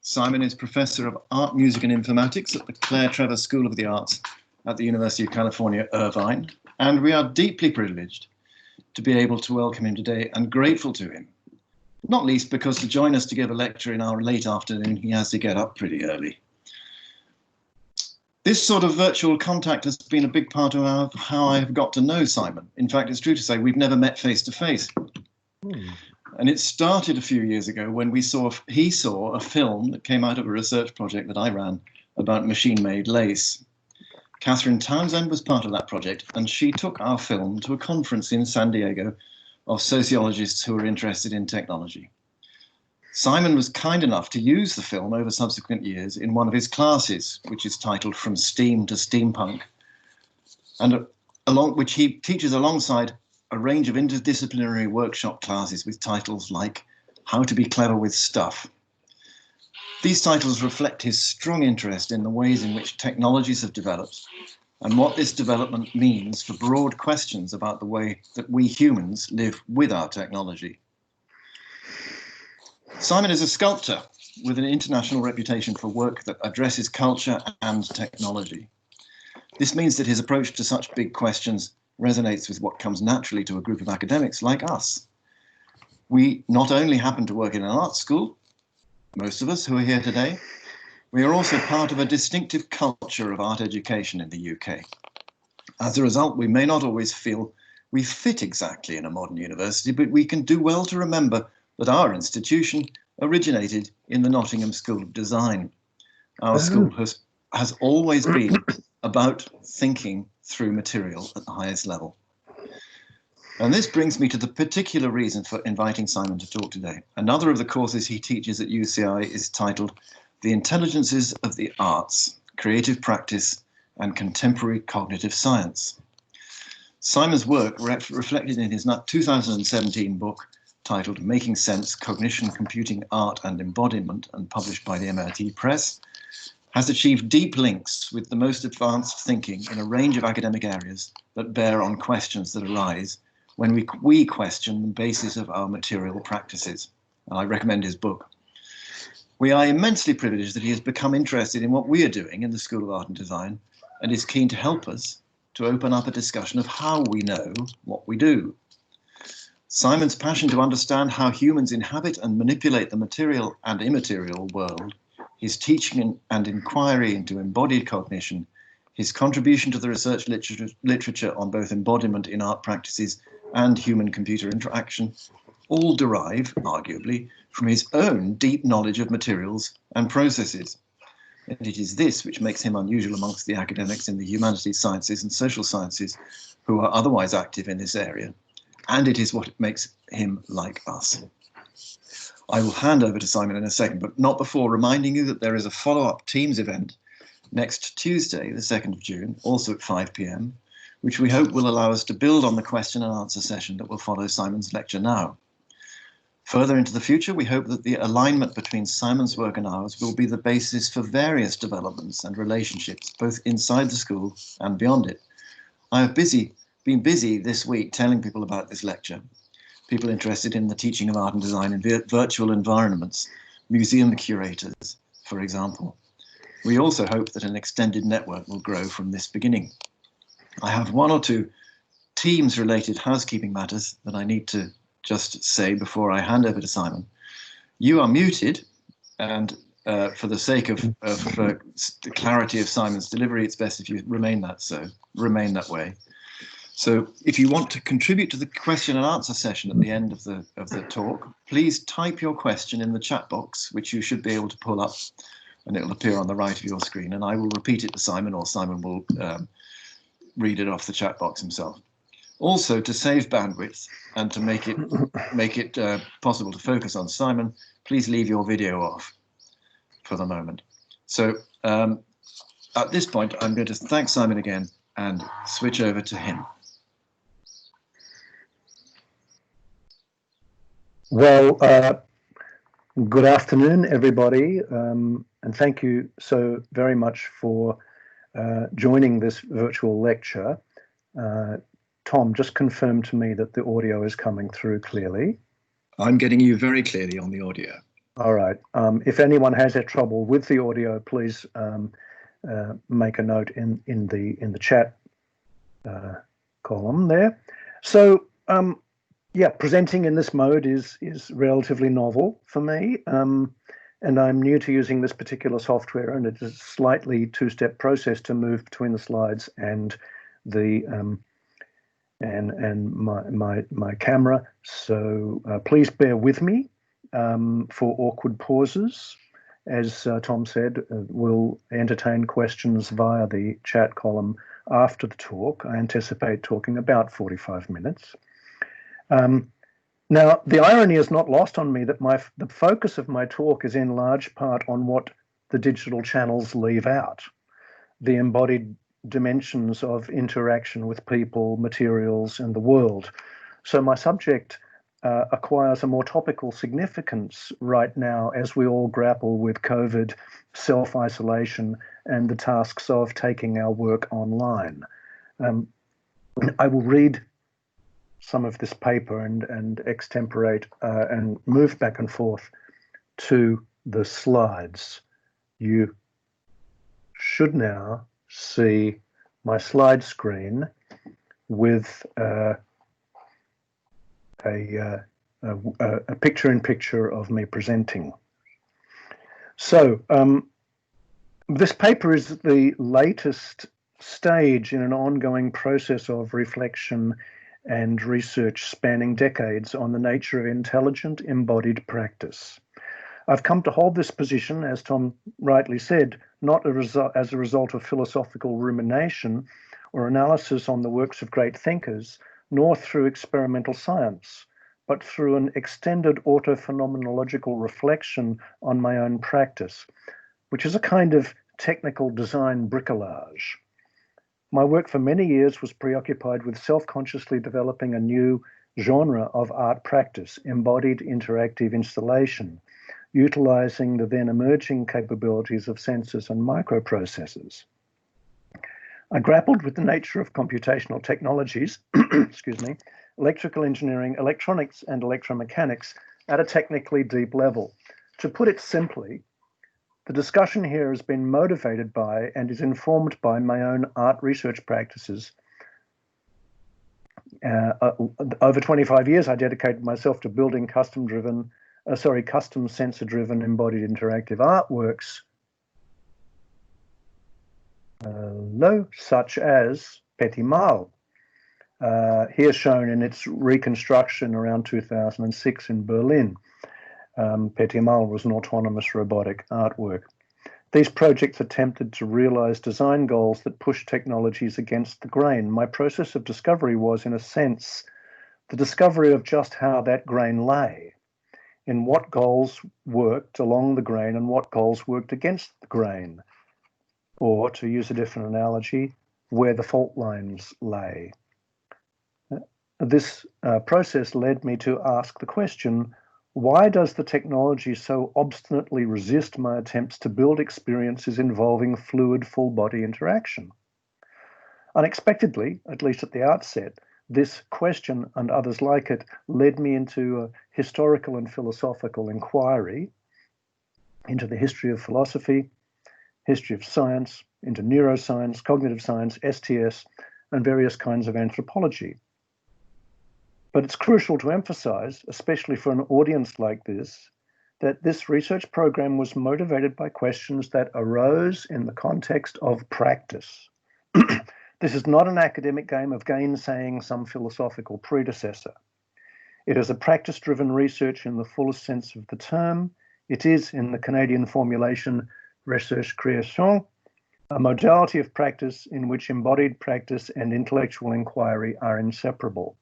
Simon is Professor of Art, Music and Informatics at the Claire Trevor School of the Arts at the University of California, Irvine, and we are deeply privileged to be able to welcome him today and grateful to him, not least because to join us to give a lecture in our late afternoon, he has to get up pretty early. This sort of virtual contact has been a big part of how I have got to know Simon. In fact, it's true to say we've never met face to face. And it started a few years ago when he saw a film that came out of a research project that I ran about machine-made lace. Catherine Townsend was part of that project, and she took our film to a conference in San Diego of sociologists who were interested in technology. Simon was kind enough to use the film over subsequent years in one of his classes, which is titled From Steam to Steampunk, and which he teaches alongside a range of interdisciplinary workshop classes with titles like How to be Clever with Stuff. These titles reflect his strong interest in the ways in which technologies have developed and what this development means for broad questions about the way that we humans live with our technology. Simon is a sculptor with an international reputation for work that addresses culture and technology. This means that his approach to such big questions resonates with what comes naturally to a group of academics like us. We not only happen to work in an art school, most of us who are here today, we are also part of a distinctive culture of art education in the UK. As a result, we may not always feel we fit exactly in a modern university, but we can do well to remember that our institution originated in the Nottingham School of Design. Our school has always been about thinking through material at the highest level. And this brings me to the particular reason for inviting Simon to talk today. Another of the courses he teaches at UCI is titled The Intelligences of the Arts, Creative Practice and Contemporary Cognitive Science. Simon's work, reflected in his 2017 book titled Making Sense, Cognition, Computing, Art and Embodiment, and published by the MIT Press, has achieved deep links with the most advanced thinking in a range of academic areas that bear on questions that arise when we question the basis of our material practices. And I recommend his book. We are immensely privileged that he has become interested in what we are doing in the School of Art and Design and is keen to help us to open up a discussion of how we know what we do. Simon's passion to understand how humans inhabit and manipulate the material and immaterial world, his teaching and inquiry into embodied cognition, his contribution to the research literature on both embodiment in art practices and human-computer interaction, all derive, arguably, from his own deep knowledge of materials and processes. And it is this which makes him unusual amongst the academics in the humanities, sciences and social sciences who are otherwise active in this area. And it is what makes him like us. I will hand over to Simon in a second, but not before reminding you that there is a follow-up Teams event next Tuesday, the 2nd of June, also at 5 p.m, which we hope will allow us to build on the question and answer session that will follow Simon's lecture now. Further into the future, we hope that the alignment between Simon's work and ours will be the basis for various developments and relationships, both inside the school and beyond it. I have been busy this week telling people about this lecture, people interested in the teaching of art and design in virtual environments, museum curators, for example. We also hope that an extended network will grow from this beginning. I have one or two Teams-related housekeeping matters that I need to just say before I hand over to Simon. You are muted, and for the sake of the clarity of Simon's delivery, it's best if you remain that way. So if you want to contribute to the question and answer session at the end of the talk, please type your question in the chat box, which you should be able to pull up, and it will appear on the right of your screen, and I will repeat it to Simon, or Simon will read it off the chat box himself. Also, to save bandwidth and to make it possible to focus on Simon, please leave your video off for the moment. So at this point, I'm going to thank Simon again and switch over to him. Well, good afternoon, everybody, and thank you so very much for joining this virtual lecture. Tom, just confirm to me that the audio is coming through clearly. I'm getting you very clearly on the audio. All right. If anyone has trouble with the audio, please make a note in the chat column there. So yeah, presenting in this mode is relatively novel for me, and I'm new to using this particular software, and it's a slightly two-step process to move between the slides and the and my camera. So please bear with me for awkward pauses. As Tom said, we'll entertain questions via the chat column after the talk. I anticipate talking about 45 minutes. Now, the irony is not lost on me that the focus of my talk is in large part on what the digital channels leave out, the embodied dimensions of interaction with people, materials, and the world. So my subject acquires a more topical significance right now as we all grapple with COVID, self-isolation, and the tasks of taking our work online. I will read some of this paper and extemporate and move back and forth to the slides. You should now see my slide screen with a picture-in-picture of me presenting. So this paper is the latest stage in an ongoing process of reflection and research spanning decades on the nature of intelligent embodied practice. I've come to hold this position, as Tom rightly said, not as a result of philosophical rumination or analysis on the works of great thinkers, nor through experimental science, but through an extended autophenomenological reflection on my own practice, which is a kind of technical design bricolage. My work for many years was preoccupied with self-consciously developing a new genre of art practice, embodied interactive installation, utilizing the then emerging capabilities of sensors and microprocessors. I grappled with the nature of computational technologies, excuse me, electrical engineering, electronics, and electromechanics at a technically deep level. To put it simply, the discussion here has been motivated by and is informed by my own art research practices. Over 25 years, I dedicated myself to building custom sensor-driven embodied interactive artworks, such as Petit Mal, here shown in its reconstruction around 2006 in Berlin. Petit Mal was an autonomous robotic artwork. These projects attempted to realize design goals that push technologies against the grain. My process of discovery was, in a sense, the discovery of just how that grain lay, in what goals worked along the grain and what goals worked against the grain, or, to use a different analogy, where the fault lines lay. This process led me to ask the question, why does the technology so obstinately resist my attempts to build experiences involving fluid full-body interaction? Unexpectedly, at least at the outset, this question and others like it led me into a historical and philosophical inquiry into the history of philosophy, history of science, into neuroscience, cognitive science, STS, and various kinds of anthropology. But it's crucial to emphasize, especially for an audience like this, that this research program was motivated by questions that arose in the context of practice. This is not an academic game of gainsaying some philosophical predecessor. It is a practice-driven research in the fullest sense of the term. It is, in the Canadian formulation, recherche création, a modality of practice in which embodied practice and intellectual inquiry are inseparable.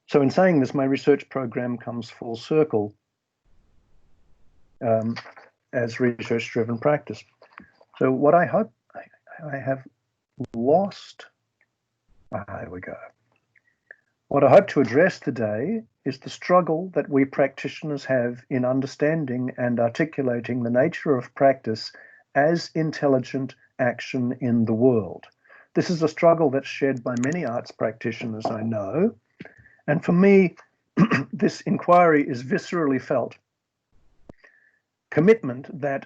So in saying this, my research program comes full circle as research-driven practice. So what I hope I have lost, here we go. What I hope to address today is the struggle that we practitioners have in understanding and articulating the nature of practice as intelligent action in the world. This is a struggle that's shared by many arts practitioners I know. And for me, this inquiry is viscerally felt commitment that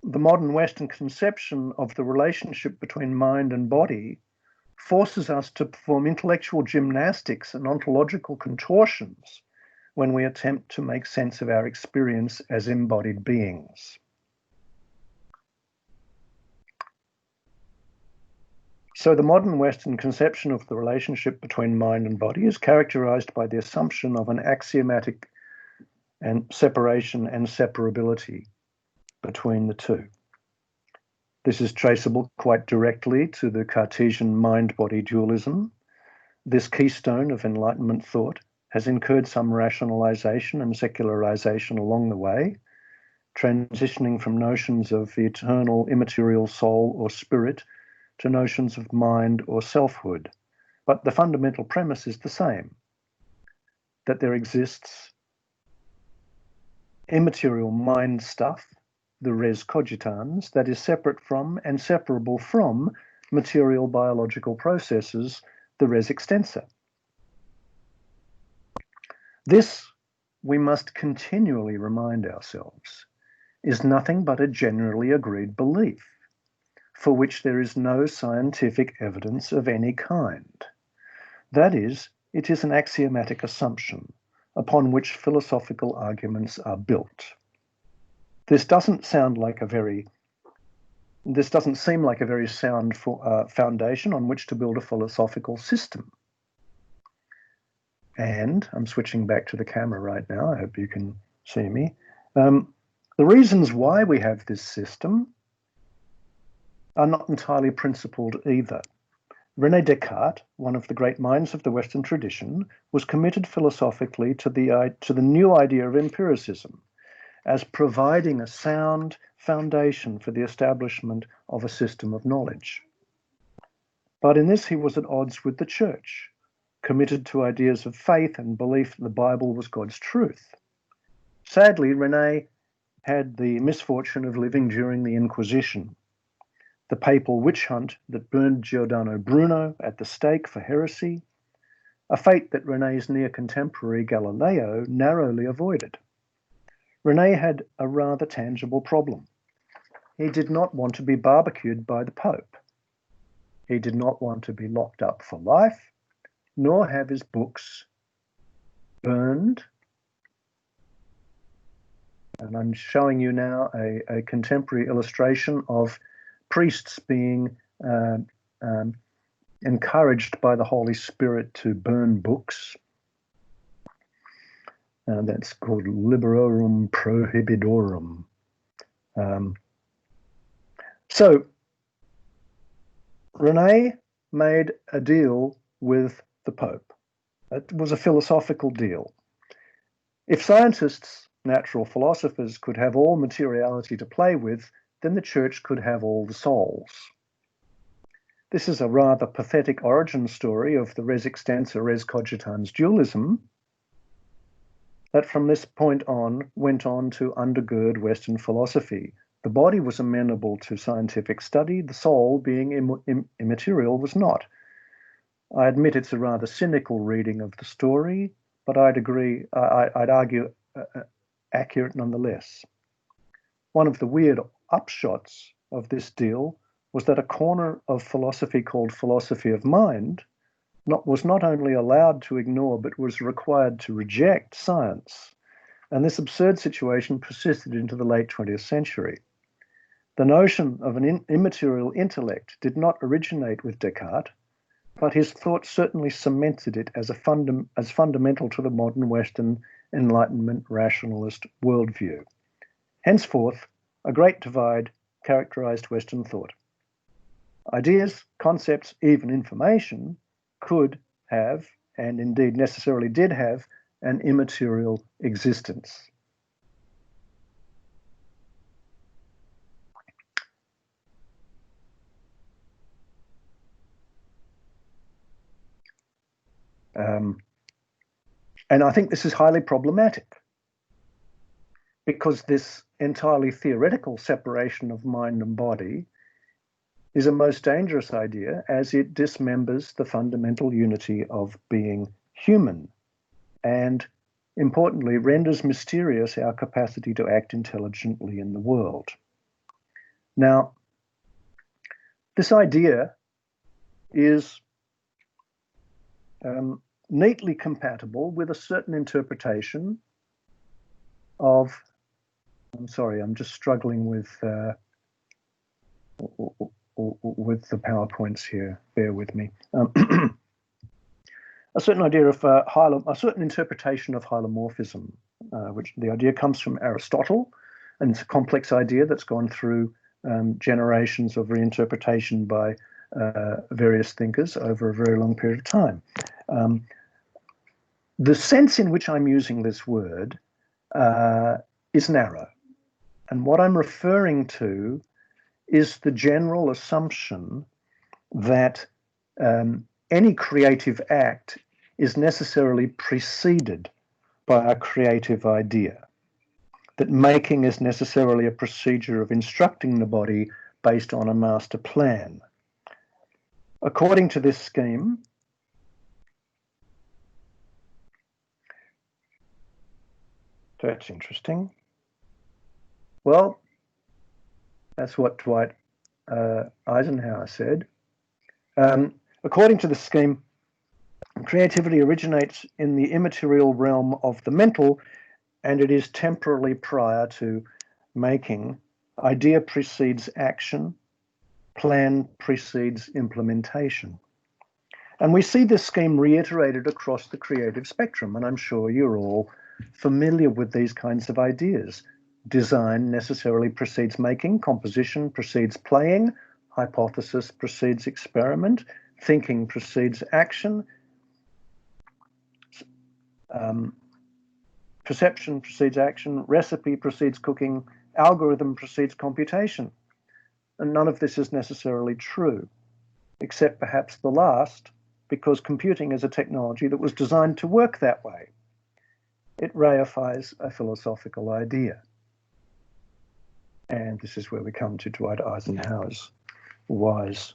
the modern Western conception of the relationship between mind and body forces us to perform intellectual gymnastics and ontological contortions when we attempt to make sense of our experience as embodied beings. So the modern Western conception of the relationship between mind and body is characterized by the assumption of an axiomatic and separation and separability between the two. This is traceable quite directly to the Cartesian mind-body dualism. This keystone of Enlightenment thought has incurred some rationalization and secularization along the way, transitioning from notions of the eternal immaterial soul or spirit to notions of mind or selfhood. But the fundamental premise is the same, that there exists immaterial mind stuff, the res cogitans, that is separate from and separable from material biological processes, the res extensa. This, we must continually remind ourselves, is nothing but a generally agreed belief, for which there is no scientific evidence of any kind. That is, it is an axiomatic assumption upon which philosophical arguments are built. This doesn't seem like a very sound foundation on which to build a philosophical system. And I'm switching back to the camera right now. I hope you can see me. The reasons why we have this system are not entirely principled either. René Descartes, one of the great minds of the Western tradition, was committed philosophically to the new idea of empiricism as providing a sound foundation for the establishment of a system of knowledge. But in this he was at odds with the Church, committed to ideas of faith and belief that the Bible was God's truth. Sadly, René had the misfortune of living during the Inquisition, the papal witch hunt that burned Giordano Bruno at the stake for heresy, a fate that René's near contemporary Galileo narrowly avoided. René had a rather tangible problem. He did not want to be barbecued by the Pope. He did not want to be locked up for life, nor have his books burned. And I'm showing you now a contemporary illustration of priests being encouraged by the Holy Spirit to burn books. That's called Liberorum Prohibidorum. So René made a deal with the Pope. It was a philosophical deal. If scientists, natural philosophers, could have all materiality to play with, then the Church could have all the souls. This is a rather pathetic origin story of the res extensa, res cogitans dualism that from this point on went on to undergird Western philosophy. The body was amenable to scientific study, the soul, being immaterial, was not. I admit it's a rather cynical reading of the story, but I'd argue accurate nonetheless. One of the weird upshots of this deal was that a corner of philosophy called philosophy of mind was not only allowed to ignore, but was required to reject science. And this absurd situation persisted into the late 20th century. The notion of an immaterial intellect did not originate with Descartes, but his thought certainly cemented it as fundamental to the modern Western Enlightenment rationalist worldview. Henceforth, a great divide characterized Western thought. Ideas, concepts, even information could have, and indeed necessarily did have, an immaterial existence. And I think this is highly problematic because this entirely theoretical separation of mind and body is a most dangerous idea as it dismembers the fundamental unity of being human. and importantly, renders mysterious our capacity to act intelligently in the world. Now, this idea is neatly compatible with a certain interpretation of, I'm sorry, I'm just struggling with the PowerPoints here, bear with me. A certain idea of a certain interpretation of hylomorphism, which the idea comes from Aristotle, and it's a complex idea that's gone through generations of reinterpretation by various thinkers over a very long period of time. The sense in which I'm using this word is narrow, and what I'm referring to is the general assumption that any creative act is necessarily preceded by a creative idea, that making is necessarily a procedure of instructing the body based on a master plan. According to this scheme, that's interesting. Well, that's what Dwight Eisenhower said. According to the scheme, creativity originates in the immaterial realm of the mental, and it is temporally prior to making. Idea precedes action, plan precedes implementation. And we see this scheme reiterated across the creative spectrum, and I'm sure you're all familiar with these kinds of ideas. Design necessarily precedes making, composition precedes playing, hypothesis precedes experiment, thinking precedes action, perception precedes action, recipe precedes cooking, algorithm precedes computation. And none of this is necessarily true, except perhaps the last, because computing is a technology that was designed to work that way. It reifies a philosophical idea. And this is where we come to Dwight Eisenhower's wise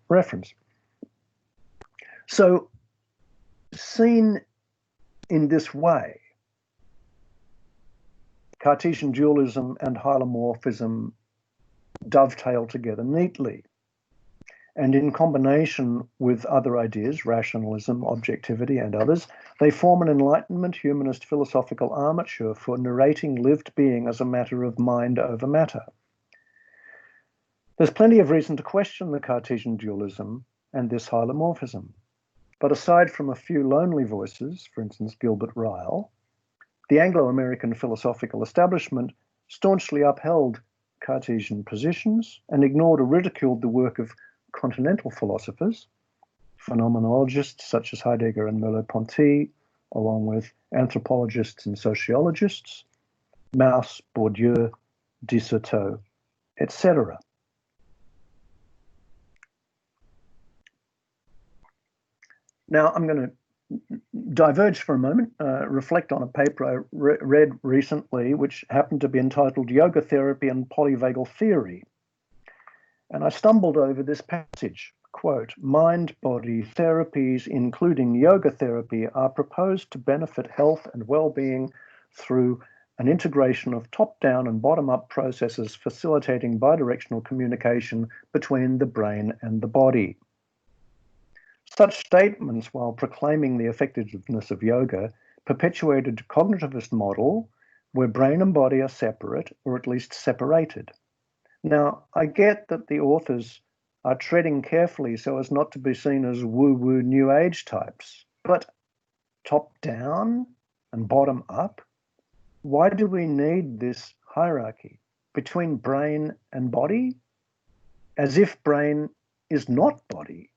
reference. So, seen in this way, Cartesian dualism and hylomorphism dovetail together neatly. And in combination with other ideas, rationalism, objectivity, and others, they form an Enlightenment humanist philosophical armature for narrating lived being as a matter of mind over matter. There's plenty of reason to question the Cartesian dualism and this hylomorphism. But aside from a few lonely voices, for instance, Gilbert Ryle, the Anglo-American philosophical establishment staunchly upheld Cartesian positions and ignored or ridiculed the work of continental philosophers, phenomenologists such as Heidegger and Merleau-Ponty, along with anthropologists and sociologists, Mauss, Bourdieu, Desserteau, etc. Now, I'm going to diverge for a moment, reflect on a paper I read recently, which happened to be entitled Yoga Therapy and Polyvagal Theory. And I stumbled over this passage, quote, mind-body therapies, including yoga therapy, are proposed to benefit health and well-being through an integration of top-down and bottom-up processes facilitating bidirectional communication between the brain and the body. Such statements, while proclaiming the effectiveness of yoga, perpetuated a cognitivist model where brain and body are separate, or at least separated. Now, I get that the authors are treading carefully so as not to be seen as woo-woo New Age types, but top-down and bottom-up? Why do we need this hierarchy between brain and body? As if brain is not body.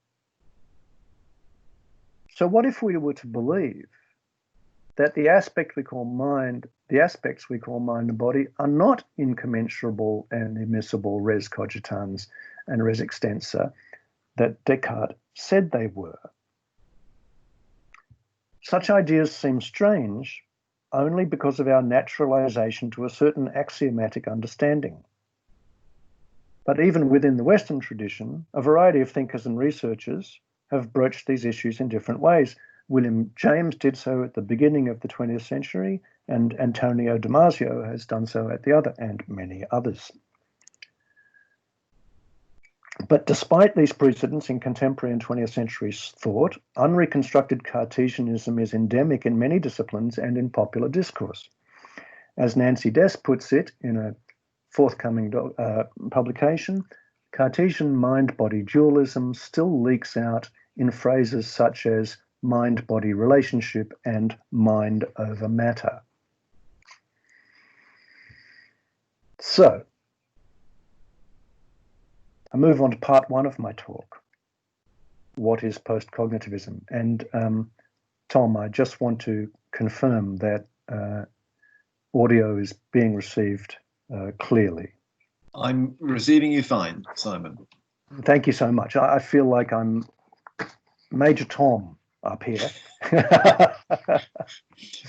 So what if we were to believe that the aspects we call mind and body are not incommensurable and immiscible res cogitans and res extensa that Descartes said they were? Such ideas seem strange only because of our naturalization to a certain axiomatic understanding. But even within the Western tradition, a variety of thinkers and researchers have broached these issues in different ways. William James did so at the beginning of the 20th century, and Antonio Damasio has done so at the other, and many others. But despite these precedents in contemporary and 20th century thought, unreconstructed Cartesianism is endemic in many disciplines and in popular discourse. As Nancy Dess puts it in a forthcoming publication, Cartesian mind-body dualism still leaks out in phrases such as mind-body relationship and mind over matter. So, I move on to part one of my talk. What is post-cognitivism? And Tom, I just want to confirm that audio is being received clearly. I'm receiving you fine, Simon. Thank you so much. I feel like I'm Major Tom up here.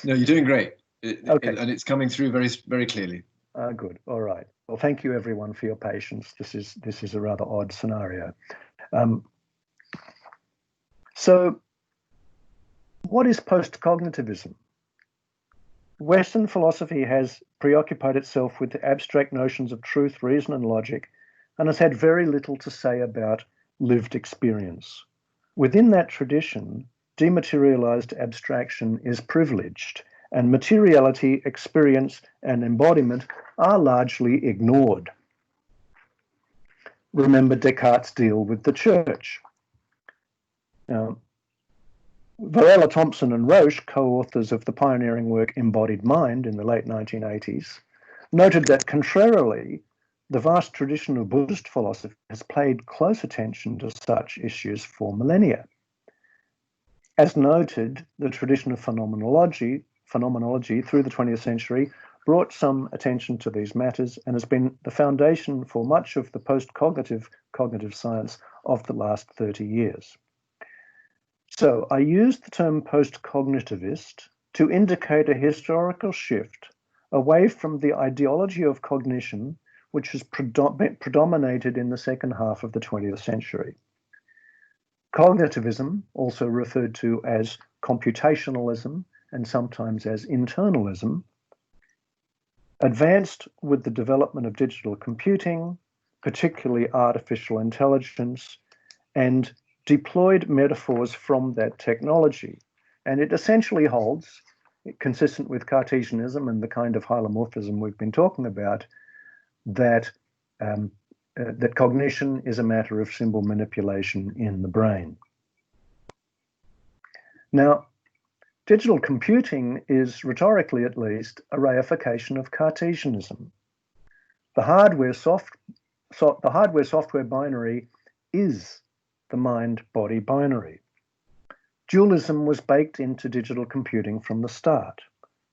No, you're doing great. Okay. And it's coming through very, very clearly. Good. All right. Well, thank you everyone for your patience. This is a rather odd scenario. So, what is post-cognitivism? Western philosophy has preoccupied itself with the abstract notions of truth, reason, and logic, and has had very little to say about lived experience. Within that tradition, dematerialized abstraction is privileged, and materiality, experience, and embodiment are largely ignored. Remember Descartes' deal with the church. Now, Varela Thompson and Roche, co-authors of the pioneering work Embodied Mind in the late 1980s, noted that contrarily, the vast tradition of Buddhist philosophy has paid close attention to such issues for millennia. As noted, the tradition of phenomenology through the 20th century brought some attention to these matters and has been the foundation for much of the post-cognitive cognitive science of the last 30 years. So I used the term post-cognitivist to indicate a historical shift away from the ideology of cognition, which has predominated in the second half of the 20th century. Cognitivism, also referred to as computationalism and sometimes as internalism, advanced with the development of digital computing, particularly artificial intelligence, and deployed metaphors from that technology. And it essentially holds, consistent with Cartesianism and the kind of hylomorphism we've been talking about, that that cognition is a matter of symbol manipulation in the brain. Now, digital computing is, rhetorically at least, a reification of Cartesianism. The hardware-software binary is the mind-body binary. Dualism was baked into digital computing from the start.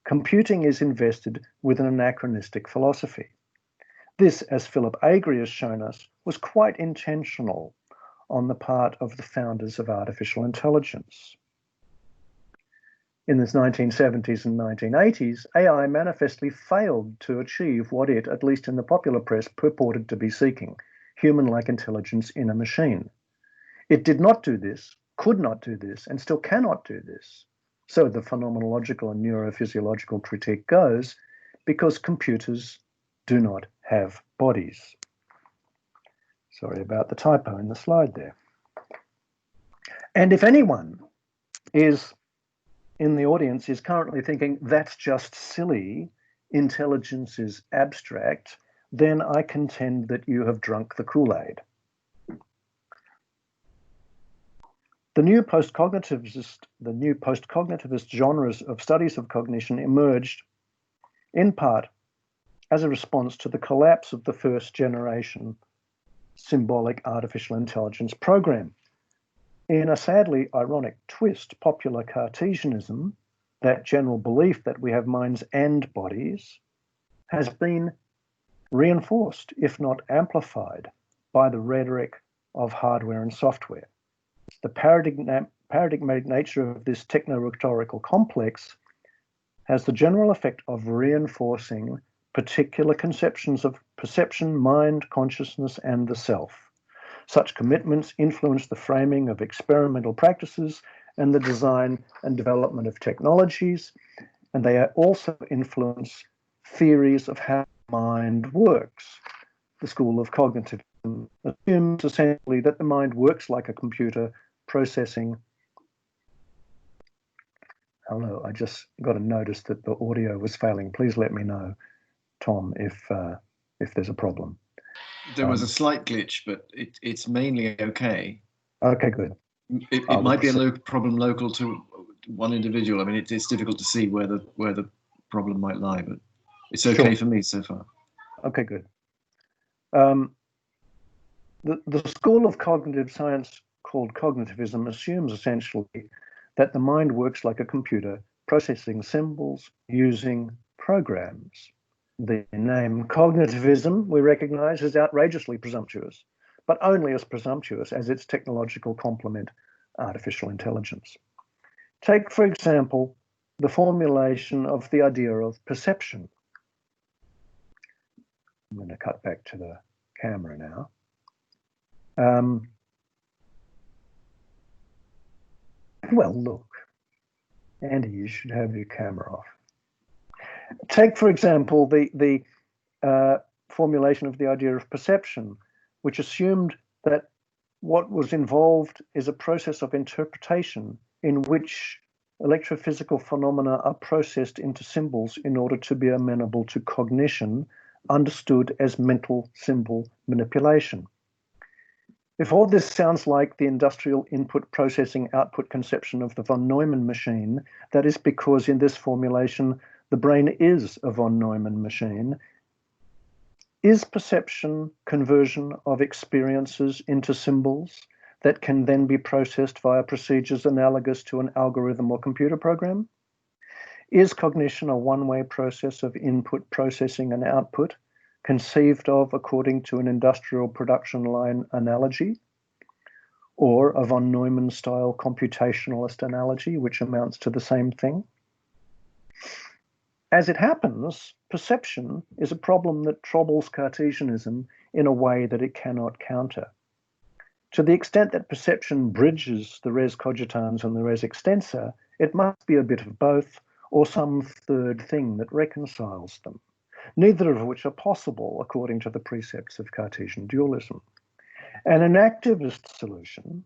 Computing is invested with an anachronistic philosophy. This, as Philip Agri has shown us, was quite intentional on the part of the founders of artificial intelligence. In the 1970s and 1980s, AI manifestly failed to achieve what it, at least in the popular press, purported to be seeking, human-like intelligence in a machine. It did not do this, could not do this, and still cannot do this. So the phenomenological and neurophysiological critique goes, because computers do not have bodies. Sorry about the typo in the slide there. And if anyone is in the audience is currently thinking, that's just silly, intelligence is abstract, then I contend that you have drunk the Kool-Aid. The new post-cognitivist genres of studies of cognition emerged, in part, as a response to the collapse of the first generation symbolic artificial intelligence program. In a sadly ironic twist, popular Cartesianism, that general belief that we have minds and bodies, has been reinforced, if not amplified, by the rhetoric of hardware and software. The paradigmatic nature of this techno-rhetorical complex has the general effect of reinforcing particular conceptions of perception, mind, consciousness, and the self. Such commitments influence the framing of experimental practices and the design and development of technologies, and they also influence theories of how mind works. The school of cognitivism assumes essentially that the mind works like a computer processing. Hello, I just got a notice that the audio was failing. Please let me know, Tom, if there's a problem. There was a slight glitch, but it's mainly okay. Okay, good. It might be a problem local to one individual. I mean, it's difficult to see where the problem might lie, but it's okay for me so far. Okay, good. The school of cognitive science called cognitivism assumes essentially that the mind works like a computer, processing symbols using programs. The name cognitivism, we recognize, is outrageously presumptuous, but only as presumptuous as its technological complement, artificial intelligence. Take, for example, the formulation of the idea of perception. I'm going to cut back to the camera now. Well, look, Andy, you should have your camera off. Take, for example, the formulation of the idea of perception, which assumed that what was involved is a process of interpretation in which electrophysical phenomena are processed into symbols in order to be amenable to cognition, understood as mental symbol manipulation. If all this sounds like the industrial input processing output conception of the von Neumann machine, that is because in this formulation, the brain is a von Neumann machine. Is perception conversion of experiences into symbols that can then be processed via procedures analogous to an algorithm or computer program? Is cognition a one-way process of input processing and output, conceived of according to an industrial production line analogy, or a von Neumann-style computationalist analogy, which amounts to the same thing? As it happens, perception is a problem that troubles Cartesianism in a way that it cannot counter. To the extent that perception bridges the res cogitans and the res extensa, it must be a bit of both, or some third thing that reconciles them, neither of which are possible according to the precepts of Cartesian dualism. And an activist solution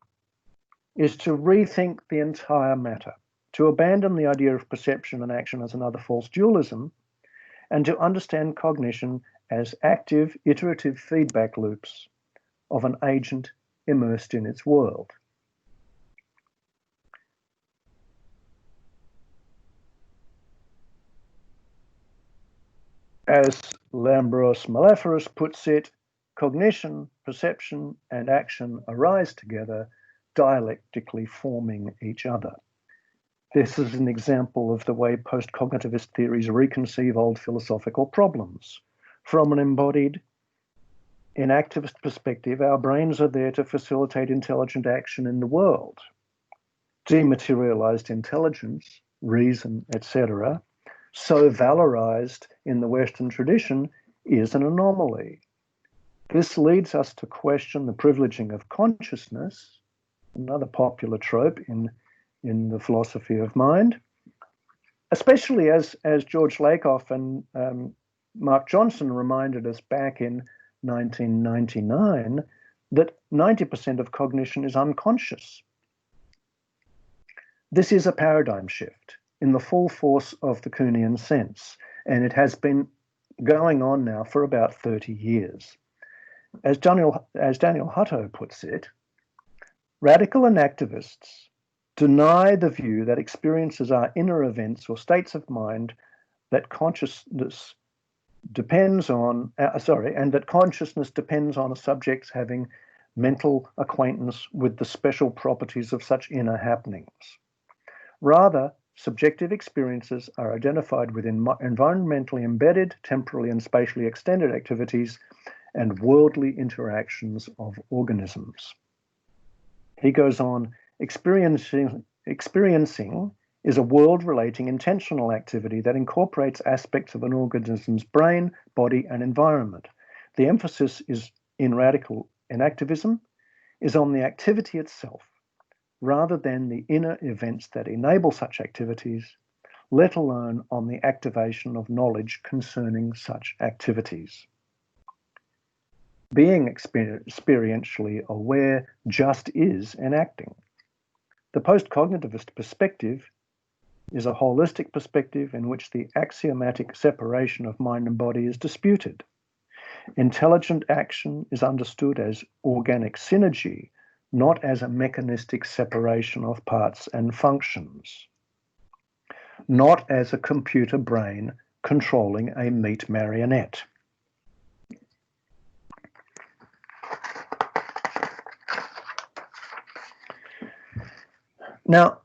is to rethink the entire matter, to abandon the idea of perception and action as another false dualism, and to understand cognition as active, iterative feedback loops of an agent immersed in its world. As Lambros Maleferus puts it, cognition, perception, and action arise together, dialectically forming each other. This is an example of the way post-cognitivist theories reconceive old philosophical problems. From an embodied, inactivist perspective, our brains are there to facilitate intelligent action in the world. Dematerialized intelligence, reason, etc., so valorized in the Western tradition, is an anomaly. This leads us to question the privileging of consciousness, another popular trope in the philosophy of mind, especially as George Lakoff and Mark Johnson reminded us back in 1999 that 90% of cognition is unconscious. This is a paradigm shift in the full force of the Kuhnian sense, and it has been going on now for about 30 years. As Daniel Hutto puts it, radical inactivists deny the view that experiences are inner events or states of mind that consciousness depends on, and that consciousness depends on a subject's having mental acquaintance with the special properties of such inner happenings. Rather, subjective experiences are identified within environmentally embedded, temporally and spatially extended activities and worldly interactions of organisms. He goes on, experiencing is a world-relating intentional activity that incorporates aspects of an organism's brain, body, and environment. The emphasis is in radical inactivism is on the activity itself, rather than the inner events that enable such activities, let alone on the activation of knowledge concerning such activities. Being experientially aware just is enacting. The post-cognitivist perspective is a holistic perspective in which the axiomatic separation of mind and body is disputed. Intelligent action is understood as organic synergy, not as a mechanistic separation of parts and functions, not as a computer brain controlling a meat marionette. Now,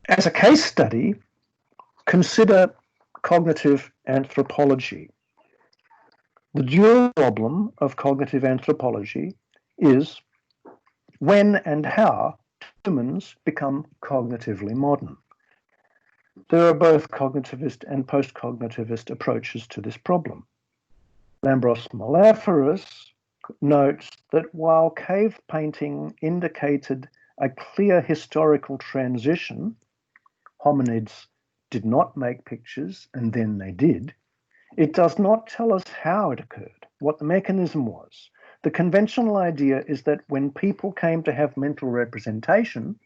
as a case study, consider cognitive anthropology. The dual problem of cognitive anthropology is when and how humans become cognitively modern. There are both cognitivist and post-cognitivist approaches to this problem. Lambros Malaferis notes that while cave painting indicated a clear historical transition, hominids did not make pictures and then they did, it does not tell us how it occurred, what the mechanism was. The conventional idea is that when people came to have mental representation,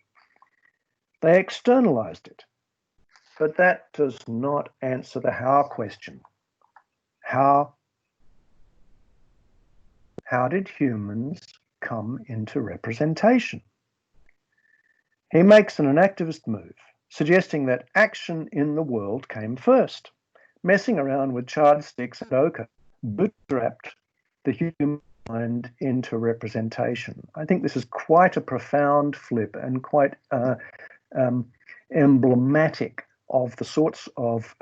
they externalized it. But that does not answer the how question. How did humans come into representation? He makes an activist move, suggesting that action in the world came first. Messing around with charred sticks and ochre bootstrapped the human mind into representation. I think this is quite a profound flip and quite emblematic of the sorts of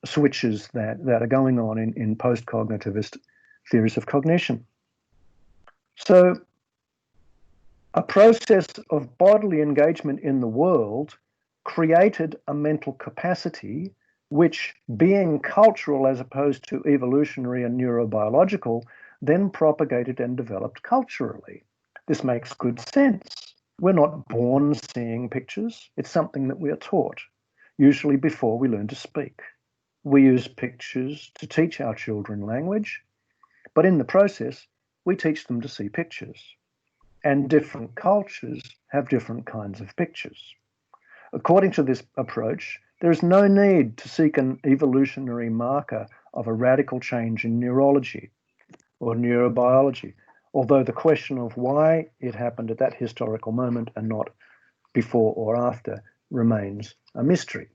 switches that are going on in post-cognitivist theories of cognition. So a process of bodily engagement in the world created a mental capacity which, being cultural as opposed to evolutionary and neurobiological, then propagated and developed culturally. This makes good sense. We're not born seeing pictures. It's something that we are taught, usually before we learn to speak. We use pictures to teach our children language, but in the process, we teach them to see pictures. And different cultures have different kinds of pictures. According to this approach, there is no need to seek an evolutionary marker of a radical change in neurology or neurobiology, although the question of why it happened at that historical moment and not before or after remains a mystery.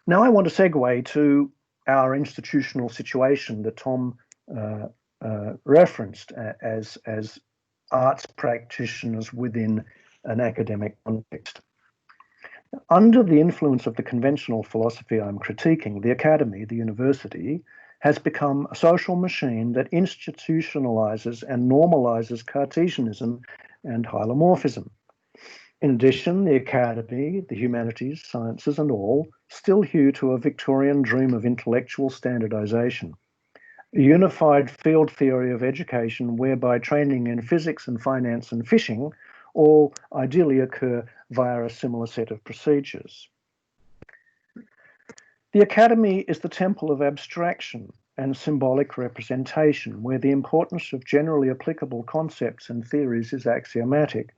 Now I want to segue to our institutional situation that Tom referenced as arts practitioners within an academic context. Under the influence of the conventional philosophy I'm critiquing, the academy, the university, has become a social machine that institutionalizes and normalizes Cartesianism and Hylomorphism. In addition, the academy, the humanities, sciences, and all still hew to a Victorian dream of intellectual standardization, a unified field theory of education whereby training in physics and finance and fishing all ideally occur via a similar set of procedures. The academy is the temple of abstraction and symbolic representation, where the importance of generally applicable concepts and theories is axiomatic,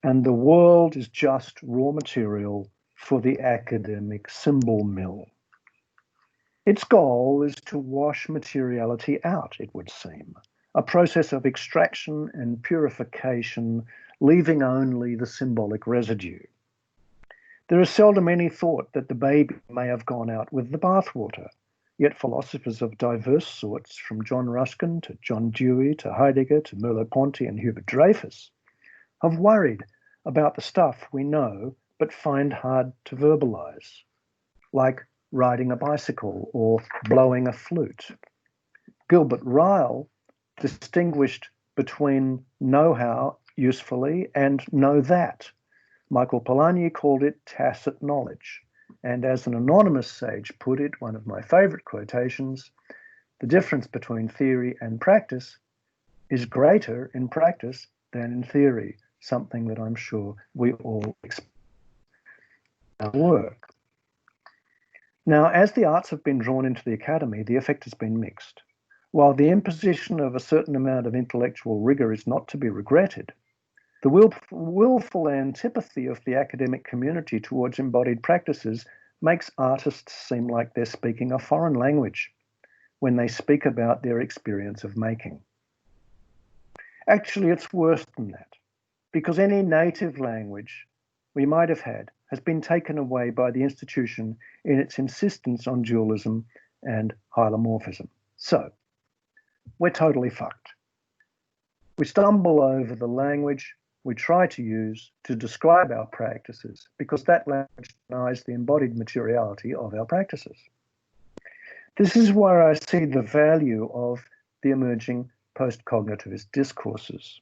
and the world is just raw material for the academic symbol mill. Its goal is to wash materiality out, it would seem, a process of extraction and purification, leaving only the symbolic residue. There is seldom any thought that the baby may have gone out with the bathwater, yet philosophers of diverse sorts, from John Ruskin to John Dewey to Heidegger to Merleau-Ponty and Hubert Dreyfus, have worried about the stuff we know but find hard to verbalize, like riding a bicycle or blowing a flute. Gilbert Ryle distinguished between know-how usefully and know that. Michael Polanyi called it tacit knowledge. And as an anonymous sage put it, one of my favorite quotations, the difference between theory and practice is greater in practice than in theory, something that I'm sure we all expect in our work. Now, as the arts have been drawn into the academy, the effect has been mixed. While the imposition of a certain amount of intellectual rigor is not to be regretted, the willful antipathy of the academic community towards embodied practices makes artists seem like they're speaking a foreign language when they speak about their experience of making. Actually, it's worse than that, because any native language we might have had has been taken away by the institution in its insistence on dualism and hylomorphism. So, we're totally fucked. We stumble over the language we try to use to describe our practices because that language denies the embodied materiality of our practices. This is where I see the value of the emerging post-cognitivist discourses.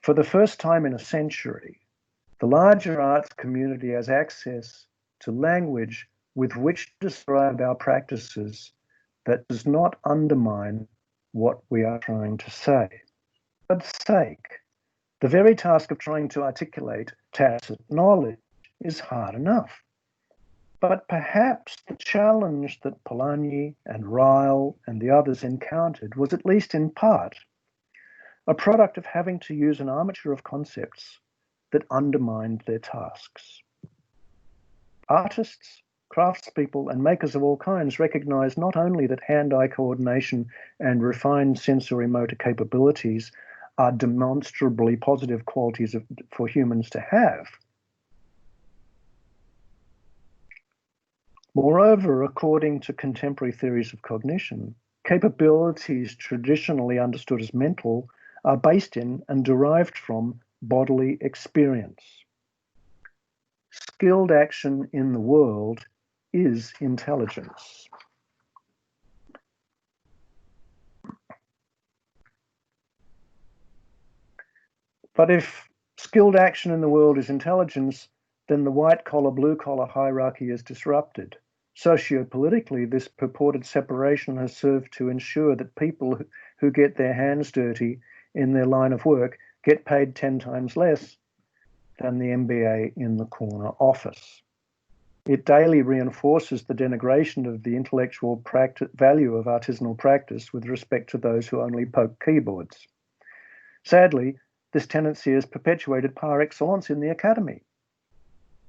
For the first time in a century, the larger arts community has access to language with which to describe our practices that does not undermine what we are trying to say. For God's sake, the very task of trying to articulate tacit knowledge is hard enough. But perhaps the challenge that Polanyi and Ryle and the others encountered was, at least in part, a product of having to use an armature of concepts that undermined their tasks. Artists, craftspeople, and makers of all kinds recognize not only that hand-eye coordination and refined sensory motor capabilities are demonstrably positive qualities for humans to have. Moreover, according to contemporary theories of cognition, capabilities traditionally understood as mental are based in and derived from bodily experience. Skilled action in the world is intelligence. But if skilled action in the world is intelligence, then the white-collar, blue-collar hierarchy is disrupted. Sociopolitically, this purported separation has served to ensure that people who get their hands dirty in their line of work get paid 10 times less than the MBA in the corner office. It daily reinforces the denigration of the intellectual value of artisanal practice with respect to those who only poke keyboards. Sadly, this tendency is perpetuated par excellence in the academy.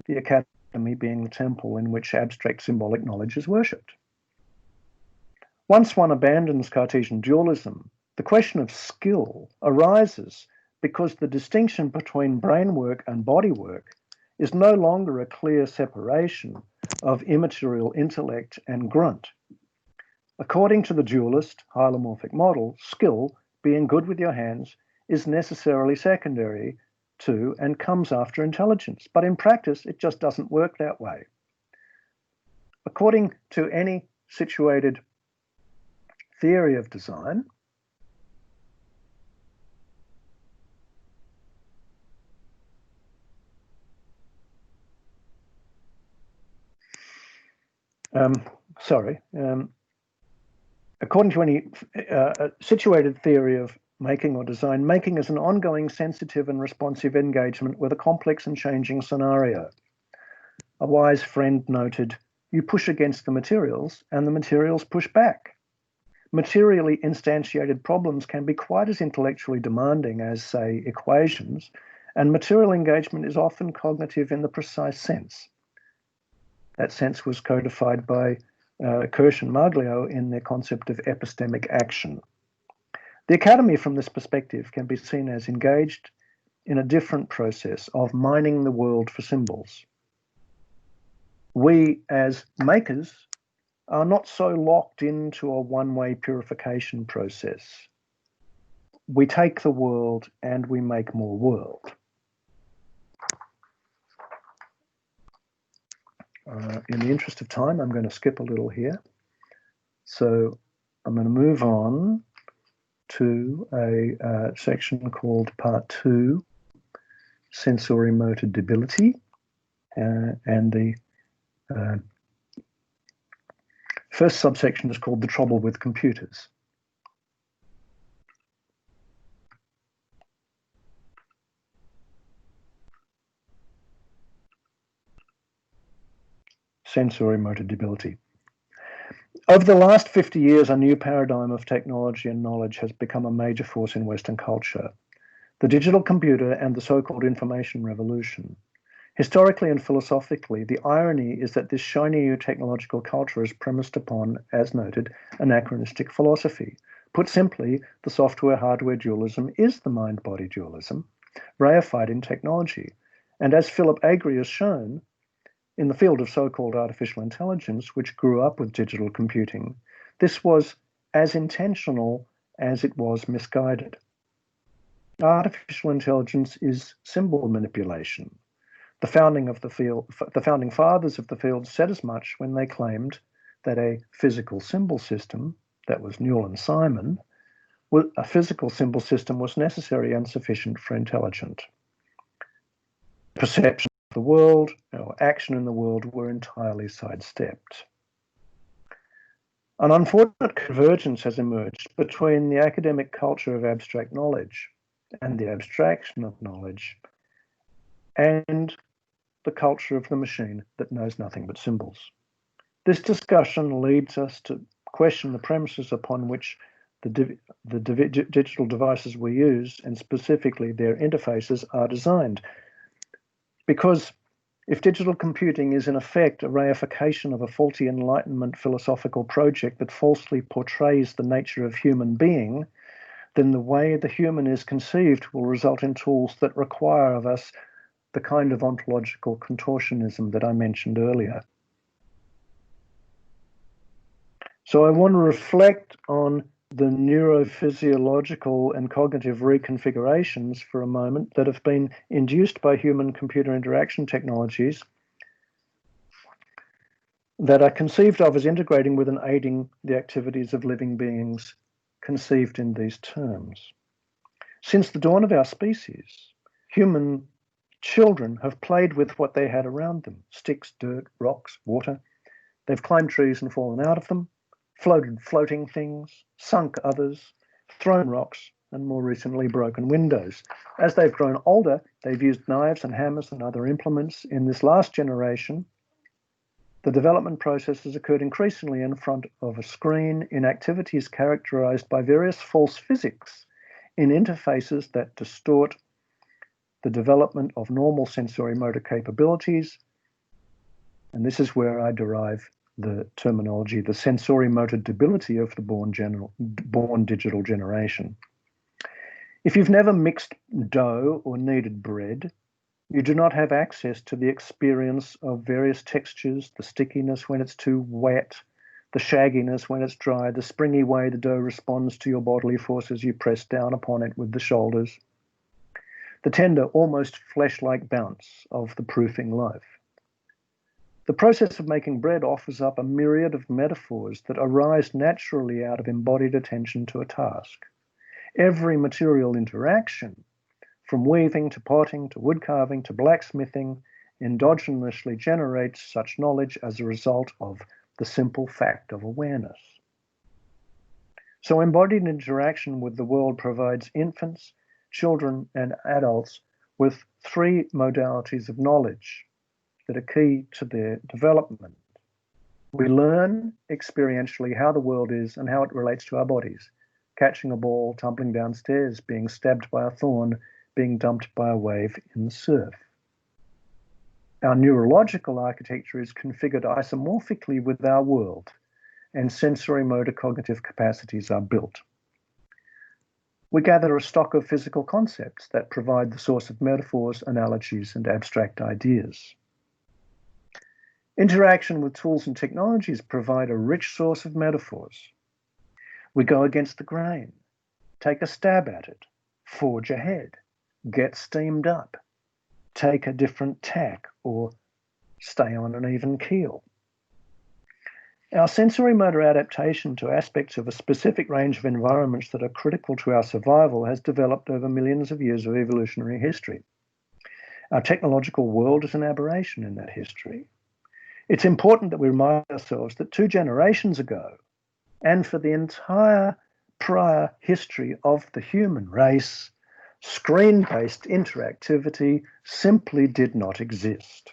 The academy being the temple in which abstract symbolic knowledge is worshipped. Once one abandons Cartesian dualism, the question of skill arises because the distinction between brain work and body work is no longer a clear separation of immaterial intellect and grunt. According to the dualist hylomorphic model, skill, being good with your hands, is necessarily secondary to and comes after intelligence. But in practice, it just doesn't work that way. According to any situated theory of design, according to any situated theory of making or design, making is an ongoing sensitive and responsive engagement with a complex and changing scenario. A wise friend noted, "You push against the materials and the materials push back." Materially instantiated problems can be quite as intellectually demanding as, say, equations, and material engagement is often cognitive in the precise sense. That sense was codified by Kirsch and Maglio in their concept of epistemic action. The academy, from this perspective, can be seen as engaged in a different process of mining the world for symbols. We, as makers, are not so locked into a one-way purification process. We take the world and we make more world. In the interest of time, I'm going to skip a little here. So I'm going to move on to a section called Part 2, Sensory Motor Debility, and the first subsection is called The Trouble with Computers. sensory-motor debility. Over the last 50 years, a new paradigm of technology and knowledge has become a major force in Western culture: the digital computer and the so-called information revolution. Historically and philosophically, the irony is that this shiny new technological culture is premised upon, as noted, anachronistic philosophy. Put simply, the software-hardware dualism is the mind-body dualism, reified in technology. And as Philip Agri has shown, in the field of so-called artificial intelligence, which grew up with digital computing, this was as intentional as it was misguided. Artificial intelligence is symbol manipulation. The founding fathers of the field said as much when they claimed that a physical symbol system, that was Newell and Simon, a physical symbol system was necessary and sufficient for intelligent. Perception of the world or action in the world were entirely sidestepped. An unfortunate convergence has emerged between the academic culture of abstract knowledge and the abstraction of knowledge and the culture of the machine that knows nothing but symbols. This discussion leads us to question the premises upon which the digital devices we use, and specifically their interfaces, are designed. Because if digital computing is in effect a reification of a faulty Enlightenment philosophical project that falsely portrays the nature of human being, then the way the human is conceived will result in tools that require of us the kind of ontological contortionism that I mentioned earlier. So I want to reflect on the neurophysiological and cognitive reconfigurations for a moment that have been induced by human-computer interaction technologies that are conceived of as integrating with and aiding the activities of living beings conceived in these terms. Since the dawn of our species, human children have played with what they had around them: sticks, dirt, rocks, water. They've climbed trees and fallen out of them, floated floating things, sunk others, thrown rocks, and more recently broken windows. As they've grown older, they've used knives and hammers and other implements. In this last generation, the development process has occurred increasingly in front of a screen in activities characterized by various false physics, in interfaces that distort the development of normal sensory motor capabilities. And this is where I derive the terminology, the sensory motor debility of the born digital generation. If you've never mixed dough or kneaded bread, you do not have access to the experience of various textures, the stickiness when it's too wet, the shagginess when it's dry, the springy way the dough responds to your bodily force as you press down upon it with the shoulders, the tender, almost flesh-like bounce of the proofing loaf. The process of making bread offers up a myriad of metaphors that arise naturally out of embodied attention to a task. Every material interaction, from weaving to potting to wood carving to blacksmithing, endogenously generates such knowledge as a result of the simple fact of awareness. So embodied interaction with the world provides infants, children, and adults with three modalities of knowledge that are key to their development. We learn experientially how the world is and how it relates to our bodies: catching a ball, tumbling downstairs, being stabbed by a thorn, being dumped by a wave in the surf. Our neurological architecture is configured isomorphically with our world, and sensory motor cognitive capacities are built. We gather a stock of physical concepts that provide the source of metaphors, analogies, and abstract ideas. Interaction with tools and technologies provide a rich source of metaphors. We go against the grain, take a stab at it, forge ahead, get steamed up, take a different tack, or stay on an even keel. Our sensory motor adaptation to aspects of a specific range of environments that are critical to our survival has developed over millions of years of evolutionary history. Our technological world is an aberration in that history. It's important that we remind ourselves that 2 generations ago, and for the entire prior history of the human race, screen-based interactivity simply did not exist.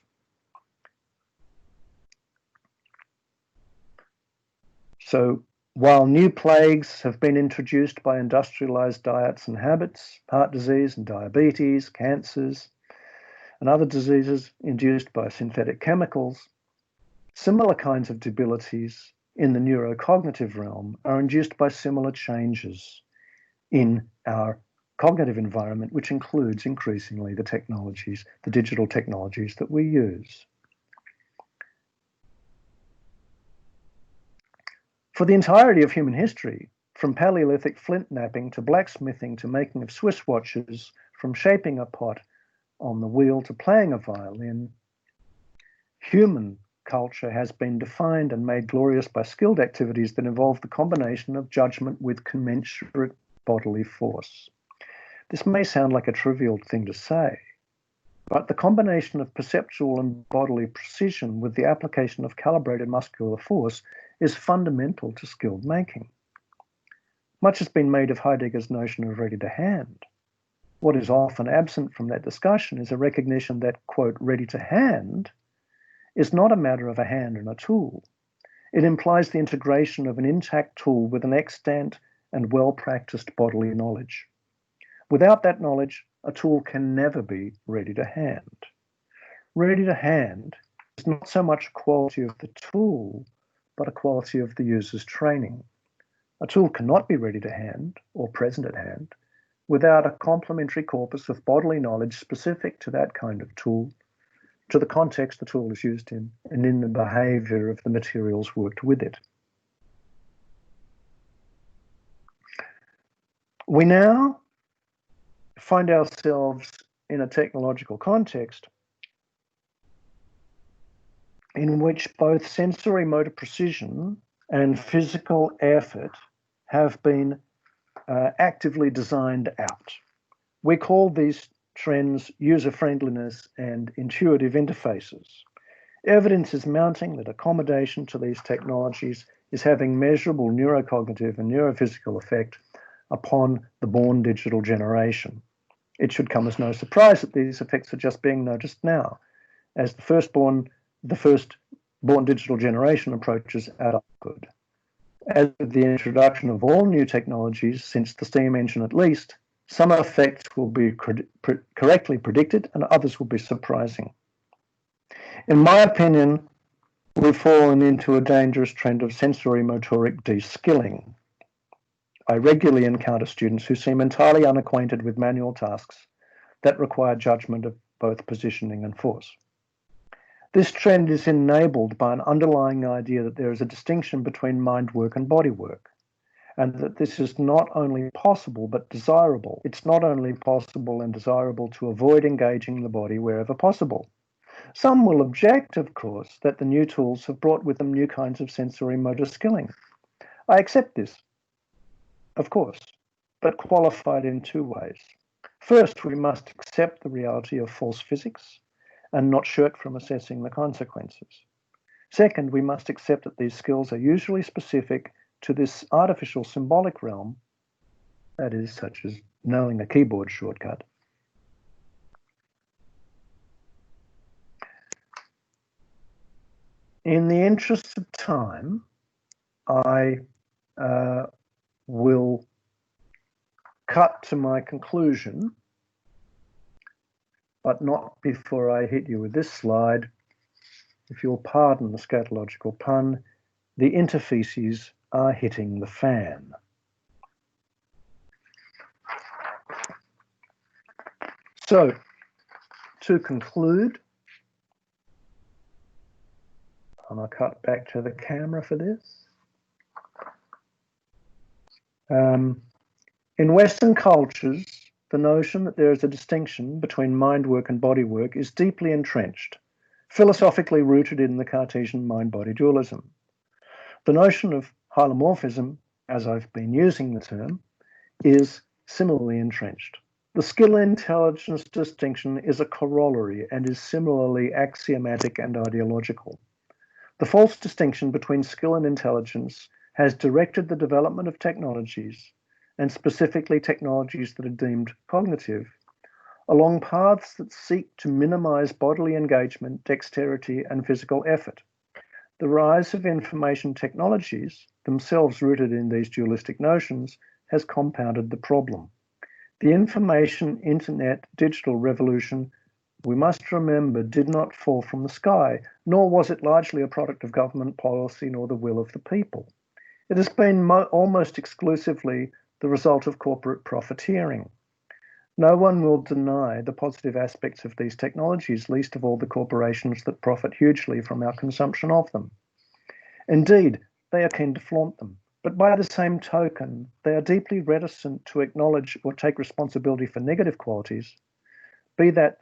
So while new plagues have been introduced by industrialized diets and habits, heart disease and diabetes, cancers, and other diseases induced by synthetic chemicals, similar kinds of debilities in the neurocognitive realm are induced by similar changes in our cognitive environment, which includes increasingly the technologies, the digital technologies that we use. For the entirety of human history, from Paleolithic flint knapping to blacksmithing to making of Swiss watches, from shaping a pot on the wheel to playing a violin, human culture has been defined and made glorious by skilled activities that involve the combination of judgment with commensurate bodily force. This may sound like a trivial thing to say, but the combination of perceptual and bodily precision with the application of calibrated muscular force is fundamental to skilled making. Much has been made of Heidegger's notion of ready to hand. What is often absent from that discussion is a recognition that, quote, ready to hand is not a matter of a hand and a tool. It implies the integration of an intact tool with an extant and well-practiced bodily knowledge. Without that knowledge, a tool can never be ready to hand. Ready to hand is not so much a quality of the tool, but a quality of the user's training. A tool cannot be ready to hand or present at hand without a complementary corpus of bodily knowledge specific to that kind of tool, to the context the tool is used in, and in the behavior of the materials worked with it. We now find ourselves in a technological context in which both sensory motor precision and physical effort have been actively designed out. We call these trends user-friendliness and intuitive interfaces. Evidence is mounting that accommodation to these technologies is having measurable neurocognitive and neurophysical effect upon the born digital generation. It should come as no surprise that these effects are just being noticed now, as the firstborn digital generation approaches adulthood. As with the introduction of all new technologies since the steam engine at least, some effects will be correctly predicted and others will be surprising. In my opinion, we've fallen into a dangerous trend of sensory motoric de-skilling. I regularly encounter students who seem entirely unacquainted with manual tasks that require judgment of both positioning and force. This trend is enabled by an underlying idea that there is a distinction between mind work and body work, and that this is not only possible but desirable. It's not only possible and desirable to avoid engaging the body wherever possible. Some will object, of course, that the new tools have brought with them new kinds of sensory motor skilling. I accept this, of course, but qualified in two ways. First, we must accept the reality of false physics and not shirk from assessing the consequences. Second, we must accept that these skills are usually specific to this artificial symbolic realm, that is, such as knowing a keyboard shortcut. In the interest of time, I will cut to my conclusion, but not before I hit you with this slide. If you'll pardon the scatological pun, the interfaces are hitting the fan. So, to conclude, and I'll cut back to the camera for this. In Western cultures, the notion that there is a distinction between mind work and body work is deeply entrenched, philosophically rooted in the Cartesian mind-body dualism. The notion of hylomorphism, as I've been using the term, is similarly entrenched. The skill-intelligence distinction is a corollary and is similarly axiomatic and ideological. The false distinction between skill and intelligence has directed the development of technologies, and specifically technologies that are deemed cognitive, along paths that seek to minimize bodily engagement, dexterity, and physical effort. the rise of information technologies, themselves rooted in these dualistic notions, has compounded the problem. The information, internet, digital revolution, we must remember, did not fall from the sky, nor was it largely a product of government policy nor the will of the people. It has been almost exclusively the result of corporate profiteering. No one will deny the positive aspects of these technologies, least of all the corporations that profit hugely from our consumption of them. Indeed, they are keen to flaunt them, but by the same token, they are deeply reticent to acknowledge or take responsibility for negative qualities, be that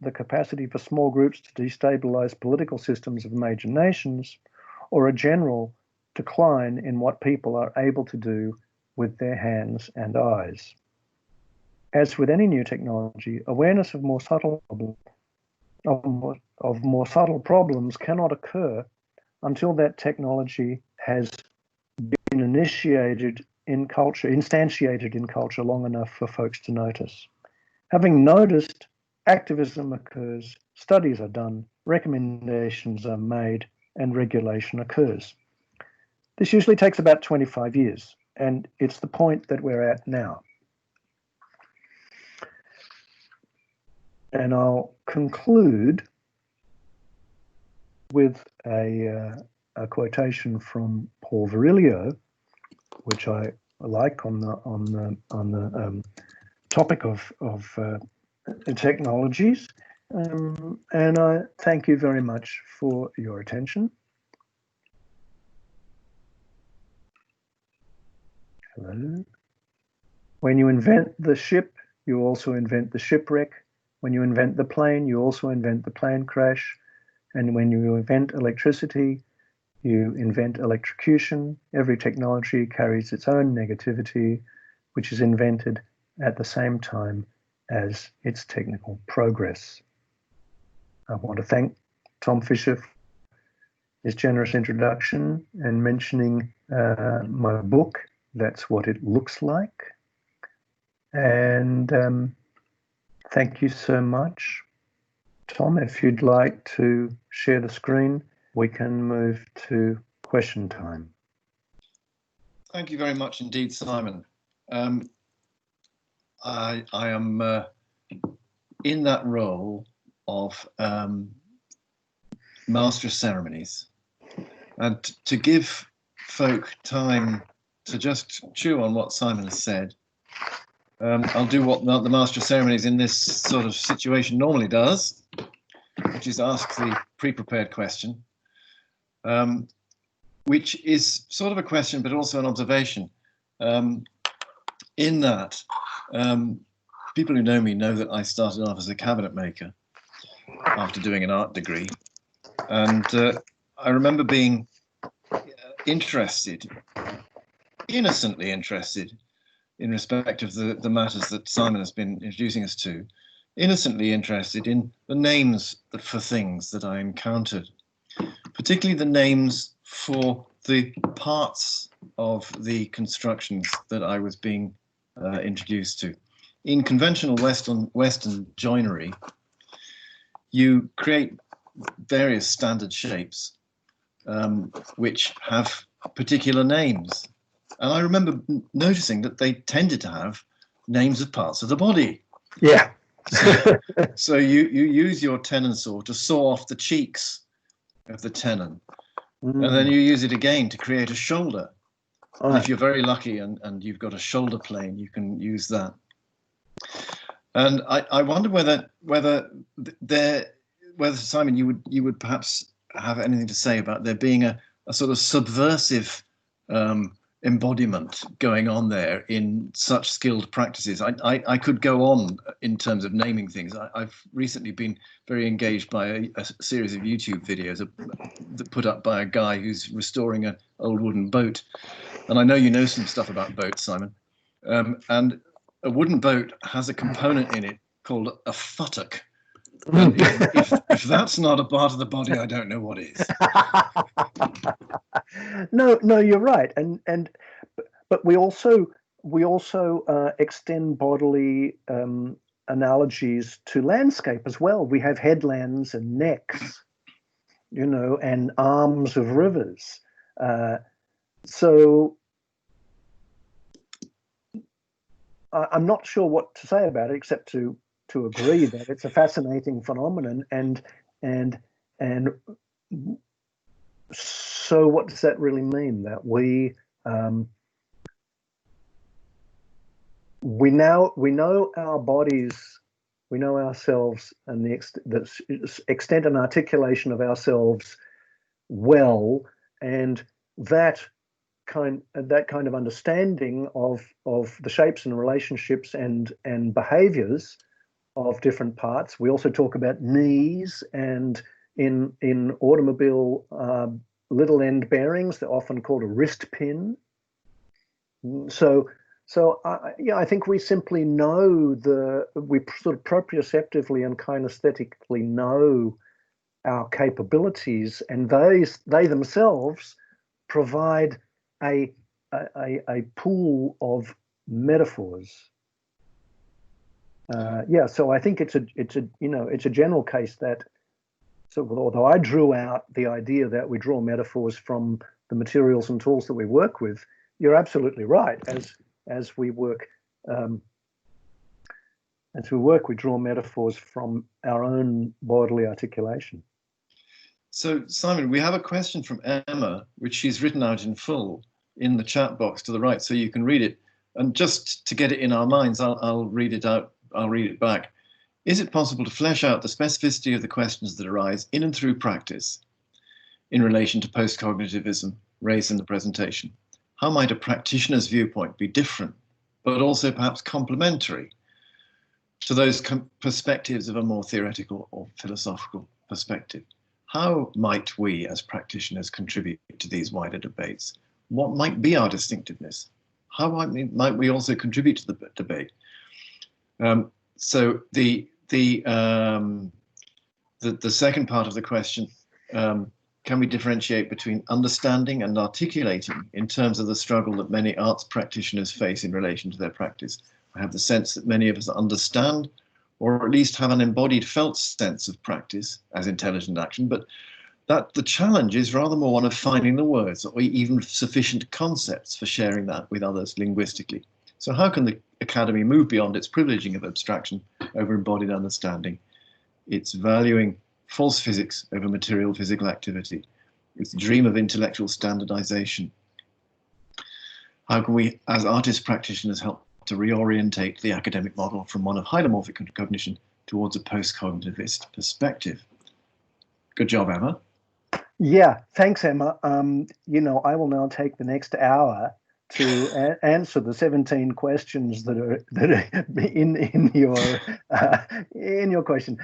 the capacity for small groups to destabilize political systems of major nations, or a general decline in what people are able to do with their hands and eyes. As with any new technology, awareness of more subtle problems cannot occur until that technology has been instantiated in culture long enough for folks to notice. Having noticed, activism occurs, studies are done, recommendations are made, and regulation occurs. This usually takes about 25 years, and it's the point that we're at now. And I'll conclude with a quotation from Paul Virilio, which I like on the topic of technologies. And I thank you very much for your attention. Hello. When you invent the ship, you also invent the shipwreck. When you invent the plane, you also invent the plane crash. And when you invent electricity, you invent electrocution. Every technology carries its own negativity, which is invented at the same time as its technical progress. I want to thank Tom Fisher for his generous introduction and mentioning my book, That's What It Looks Like. And thank you so much. Tom, if you'd like to share the screen, we can move to question time. Thank you very much indeed, Simon. I am in that role of Master of Ceremonies, and to give folk time to just chew on what Simon has said, I'll do what the Master of Ceremonies in this sort of situation normally does, which is ask the pre-prepared question, which is sort of a question but also an observation. In that, people who know me know that I started off as a cabinet maker after doing an art degree, and I remember being interested, innocently interested, in respect of the matters that Simon has been introducing us to, innocently interested in the names for things that I encountered, particularly the names for the parts of the constructions that I was being introduced to. In conventional Western joinery, you create various standard shapes which have particular names. And I remember noticing that they tended to have names of parts of the body. Yeah. So you use your tenon saw to saw off the cheeks of the tenon. And then you use it again to create a shoulder. And if you're very lucky and you've got a shoulder plane, you can use that. And I wonder whether Simon, you would perhaps have anything to say about there being a sort of subversive embodiment going on there in such skilled practices. I could go on in terms of naming things. I've recently been very engaged by a series of YouTube videos that put up by a guy who's restoring an old wooden boat. And I know you know some stuff about boats, Simon. And a wooden boat has a component in it called a futtock. And if that's not a part of the body, I don't know what is. No, you're right, but we also extend bodily analogies to landscape as well. We have headlands and necks, and arms of rivers. So I'm not sure what to say about it, except to agree that it's a fascinating phenomenon. And so what does that really mean? That we know our bodies, we know ourselves, and the extent and articulation of ourselves well, and that kind of understanding of the shapes and relationships and behaviors of different parts. We also talk about knees, and in automobile little end bearings, they're often called a wrist pin. So I think we simply know we sort of proprioceptively and kinesthetically know our capabilities, and they themselves provide a pool of metaphors. So I think it's a general case that, so although I drew out the idea that we draw metaphors from the materials and tools that we work with, you're absolutely right. As we work, we draw metaphors from our own bodily articulation. So, Simon, we have a question from Emma, which she's written out in full in the chat box to the right, so you can read it. And just to get it in our minds, I'll read it out. I'll read it back. Is it possible to flesh out the specificity of the questions that arise in and through practice in relation to post-cognitivism raised in the presentation? How might a practitioner's viewpoint be different, but also perhaps complementary to those perspectives of a more theoretical or philosophical perspective? How might we as practitioners contribute to these wider debates? What might be our distinctiveness? How might we also contribute to the debate? So the second part of the question, can we differentiate between understanding and articulating in terms of the struggle that many arts practitioners face in relation to their practice? I have the sense that many of us understand, or at least have an embodied felt sense of practice as intelligent action, but that the challenge is rather more one of finding the words or even sufficient concepts for sharing that with others linguistically. So how can the Academy move beyond its privileging of abstraction over embodied understanding, its valuing false physics over material physical activity, its dream of intellectual standardization? How can we, as artist practitioners, help to reorientate the academic model from one of hylomorphic cognition towards a post-cognitivist perspective? Good job, Emma. Yeah, thanks, Emma. I will now take the next hour to answer the 17 questions that are in your question.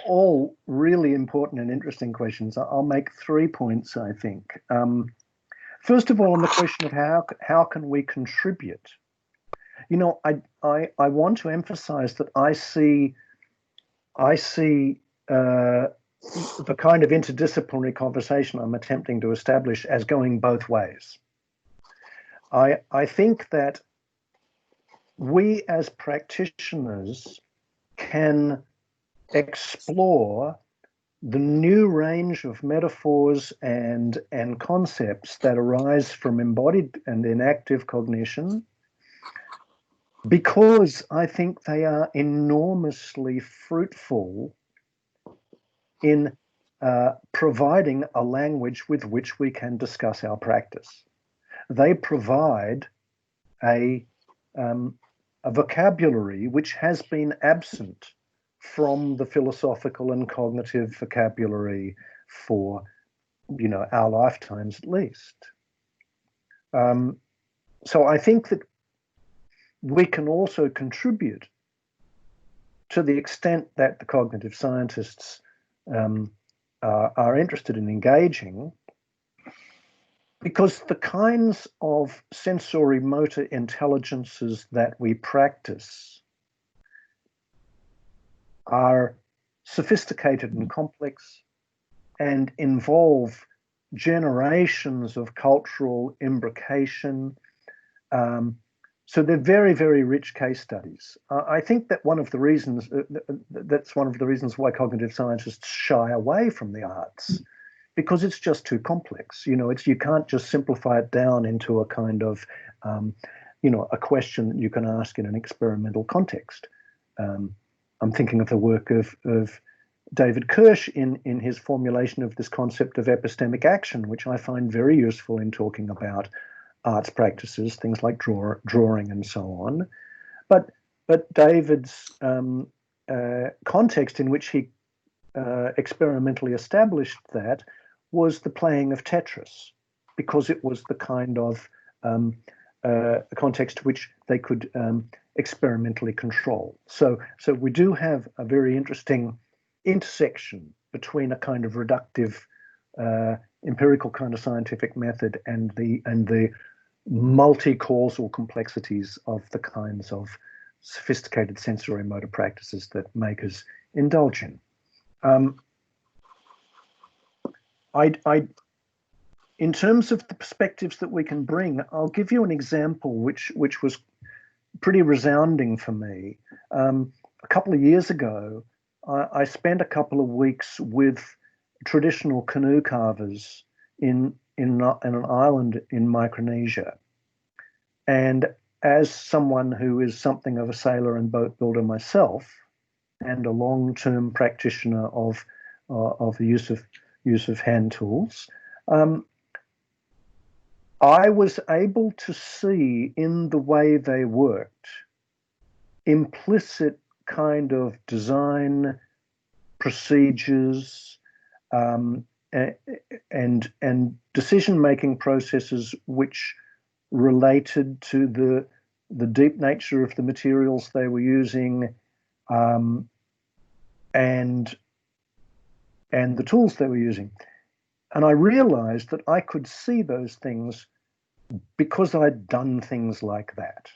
All really important and interesting questions. I'll make 3 points, I think. First of all, on the question of how can we contribute? I want to emphasize that I see the kind of interdisciplinary conversation I'm attempting to establish as going both ways. I think that we as practitioners can explore the new range of metaphors and concepts that arise from embodied and inactive cognition, because I think they are enormously fruitful in providing a language with which we can discuss our practice. They provide a vocabulary which has been absent from the philosophical and cognitive vocabulary for, our lifetimes at least. So I think that we can also contribute to the extent that the cognitive scientists are interested in engaging, because the kinds of sensory motor intelligences that we practice are sophisticated and complex and involve generations of cultural imbrication. So they're very, very rich case studies. I think that that's one of the reasons why cognitive scientists shy away from the arts, because it's just too complex. You can't just simplify it down into a kind of, a question that you can ask in an experimental context. I'm thinking of the work of David Kirsch in his formulation of this concept of epistemic action, which I find very useful in talking about arts practices, things like drawing and so on. But David's context in which he experimentally established that was the playing of Tetris, because it was the kind of context which they could experimentally control. So we do have a very interesting intersection between a kind of reductive empirical kind of scientific method and the multi-causal complexities of the kinds of sophisticated sensory motor practices that makers indulge in. In terms of the perspectives that we can bring, I'll give you an example which was pretty resounding for me. A couple of years ago, I spent a couple of weeks with traditional canoe carvers in an island in Micronesia. And as someone who is something of a sailor and boat builder myself, and a long-term practitioner of the use of hand tools, I was able to see in the way they worked implicit kind of design procedures and decision-making processes which related to the deep nature of the materials they were using, and the tools they were using. And I realized that I could see those things because I'd done things like that.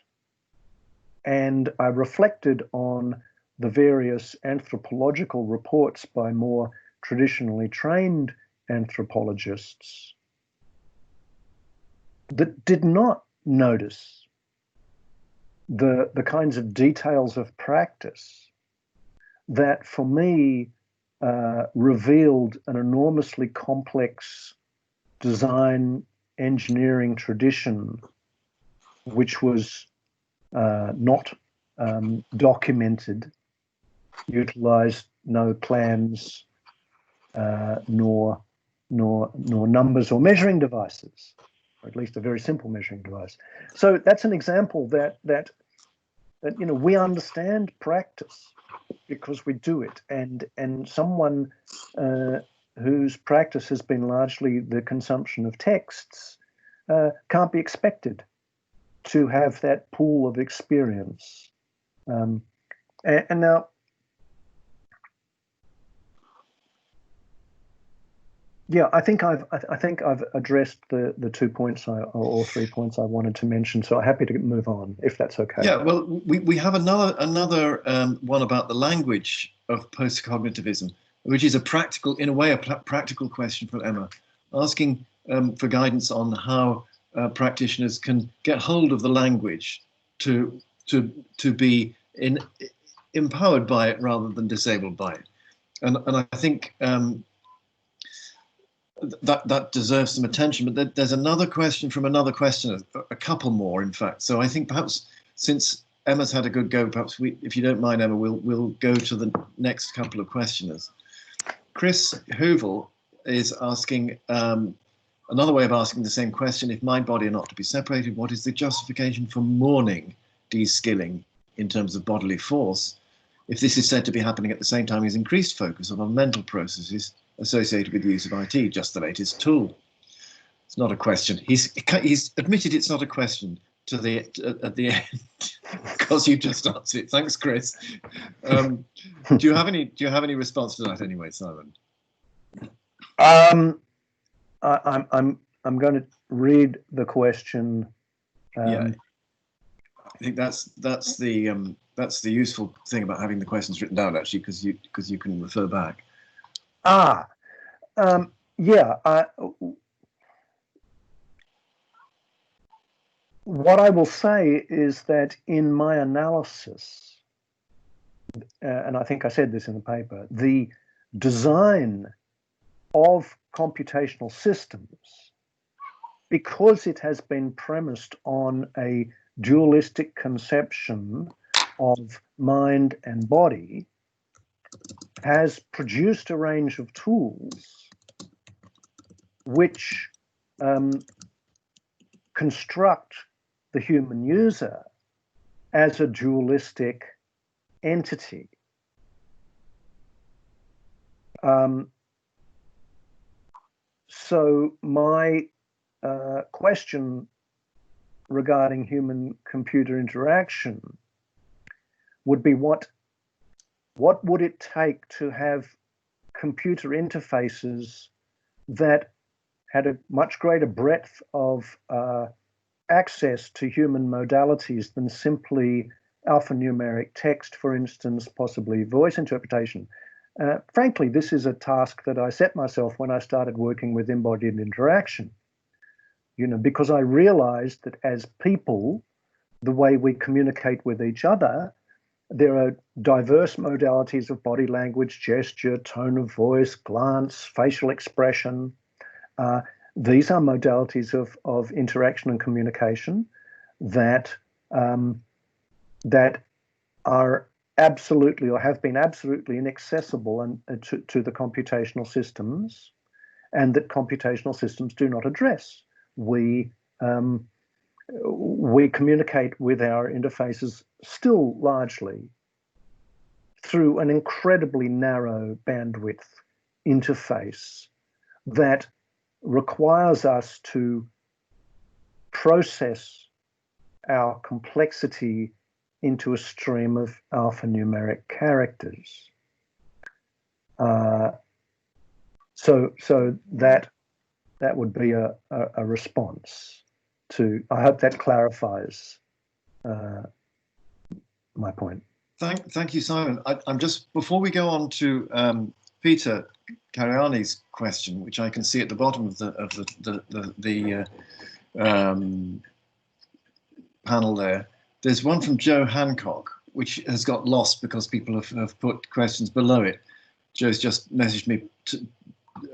And I reflected on the various anthropological reports by more traditionally trained anthropologists that did not notice the kinds of details of practice that, for me, revealed an enormously complex design engineering tradition, which was not documented, utilized no plans, nor numbers or measuring devices, or at least a very simple measuring device. So that's an example that we understand practice because we do it, and someone whose practice has been largely the consumption of texts can't be expected to have that pool of experience. And now, yeah, I think I've addressed the 2 points or 3 points I wanted to mention. So I'm happy to move on if that's okay. Yeah, well, we have another one about the language of post-cognitivism, which is a practical question from Emma, asking for guidance on how practitioners can get hold of the language to be empowered by it rather than disabled by it, and I think that deserves some attention. But there's another question from another questioner, a couple more, in fact. So I think perhaps since Emma's had a good go, perhaps if you don't mind, Emma, we'll go to the next couple of questioners. Chris Hoovel is asking another way of asking the same question: if mind, body are not to be separated, what is the justification for mourning de-skilling in terms of bodily force, if this is said to be happening at the same time as increased focus on mental processes associated with the use of IT, just the latest tool? It's not a question. He's admitted it's not a question at the end because you just answered it. Thanks, Chris. Do you have any response to that anyway, Simon? I'm going to read the question. Yeah, I think that's the useful thing about having the questions written down, actually, because you can refer back. What I will say is that in my analysis, and I think I said this in the paper, the design of computational systems, because it has been premised on a dualistic conception of mind and body, has produced a range of tools which construct the human user as a dualistic entity. So my question regarding human-computer interaction would be, what would it take to have computer interfaces that had a much greater breadth of access to human modalities than simply alphanumeric text, for instance, possibly voice interpretation? Frankly, this is a task that I set myself when I started working with embodied interaction, because I realized that as people, the way we communicate with each other, there are diverse modalities of body language, gesture, tone of voice, glance, facial expression. These are modalities of interaction and communication that are absolutely, or have been absolutely, inaccessible to the computational systems, and that computational systems do not address. We communicate with our interfaces still largely through an incredibly narrow bandwidth interface that requires us to process our complexity into a stream of alphanumeric characters. So that would be a response to. I hope that clarifies my point. Thank you, Simon. I'm just, before we go on to Peter Cariani's question, which I can see at the bottom of the panel there. There's one from Joe Hancock, which has got lost because people have put questions below it. Joe's just messaged me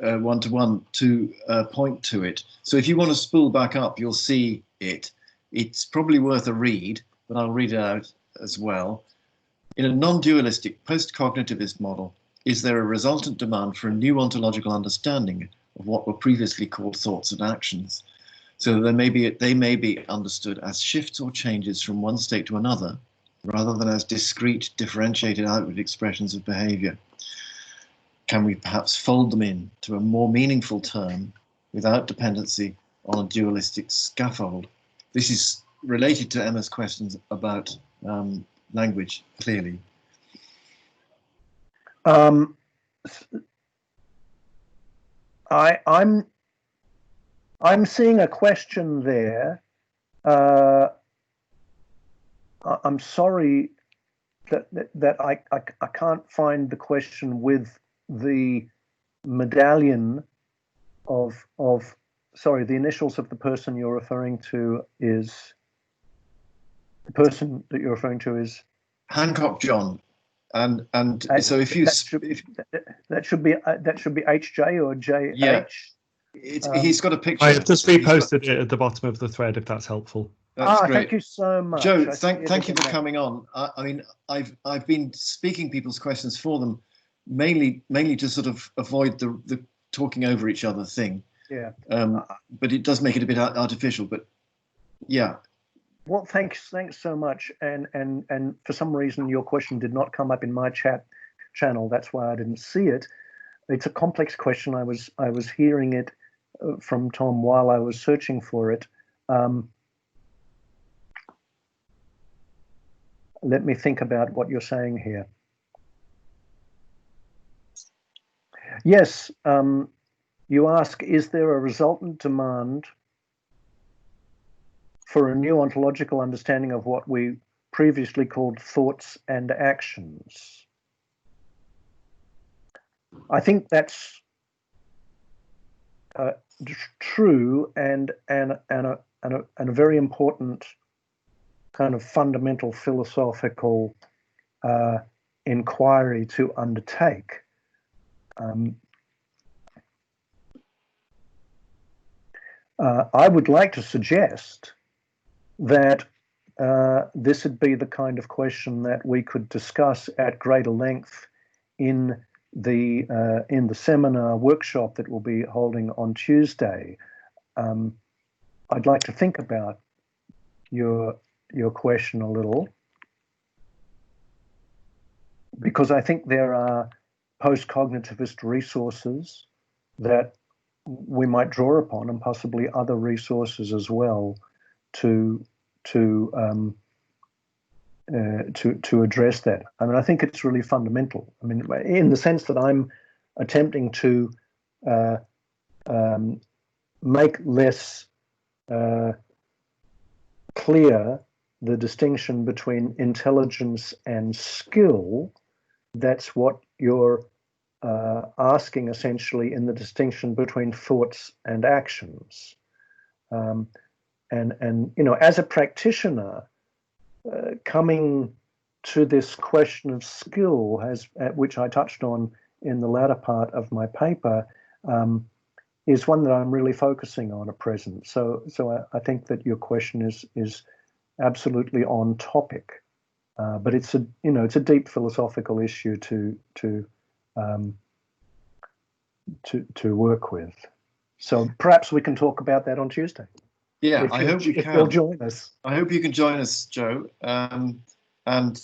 one-to-one to point to it. So if you want to spool back up, you'll see it. It's probably worth a read, but I'll read it out as well. In a non-dualistic post-cognitivist model, is there a resultant demand for a new ontological understanding of what were previously called thoughts and actions? So they may be understood as shifts or changes from one state to another, rather than as discrete, differentiated outward expressions of behavior. Can we perhaps fold them in to a more meaningful term without dependency on a dualistic scaffold? This is related to Emma's questions about language, clearly. I'm seeing a question there. I'm sorry that I can't find the question with the medallion of sorry, the initials of the person you're referring to is, the person that you're referring to is Hancock John. And so if you that should be HJ or JH. Yeah, he's got a picture. I've just reposted it at the bottom of the thread, if that's helpful. That's great. Thank you so much. Joe, thank you for coming on. I mean, I've been speaking people's questions for them, mainly to sort of avoid the talking over each other thing. Yeah. But it does make it a bit artificial. But yeah. Well, thanks so much. And for some reason, your question did not come up in my chat channel. That's why I didn't see it. It's a complex question. I was hearing it from Tom while I was searching for it. Let me think about what you're saying here. Yes, you ask, is there a resultant demand for a new ontological understanding of what we previously called thoughts and actions? I think that's true and a very important kind of fundamental philosophical inquiry to undertake. I would like to suggest that this would be the kind of question that we could discuss at greater length in the seminar workshop that we'll be holding on Tuesday. I'd like to think about your question a little, because I think there are post-cognitivist resources that we might draw upon, and possibly other resources as well, to address that. I mean, I think it's really fundamental. I mean, in the sense that I'm attempting to make less clear the distinction between intelligence and skill. That's what you're asking, essentially, in the distinction between thoughts and actions. And you know, as a practitioner, coming to this question of skill, which I touched on in the latter part of my paper, is one that I'm really focusing on at present. So I think that your question is absolutely on topic, but it's a deep philosophical issue to work with. So perhaps we can talk about that on Tuesday. Yeah, I hope you can. If you'll join us. I hope you can join us, Joe. And on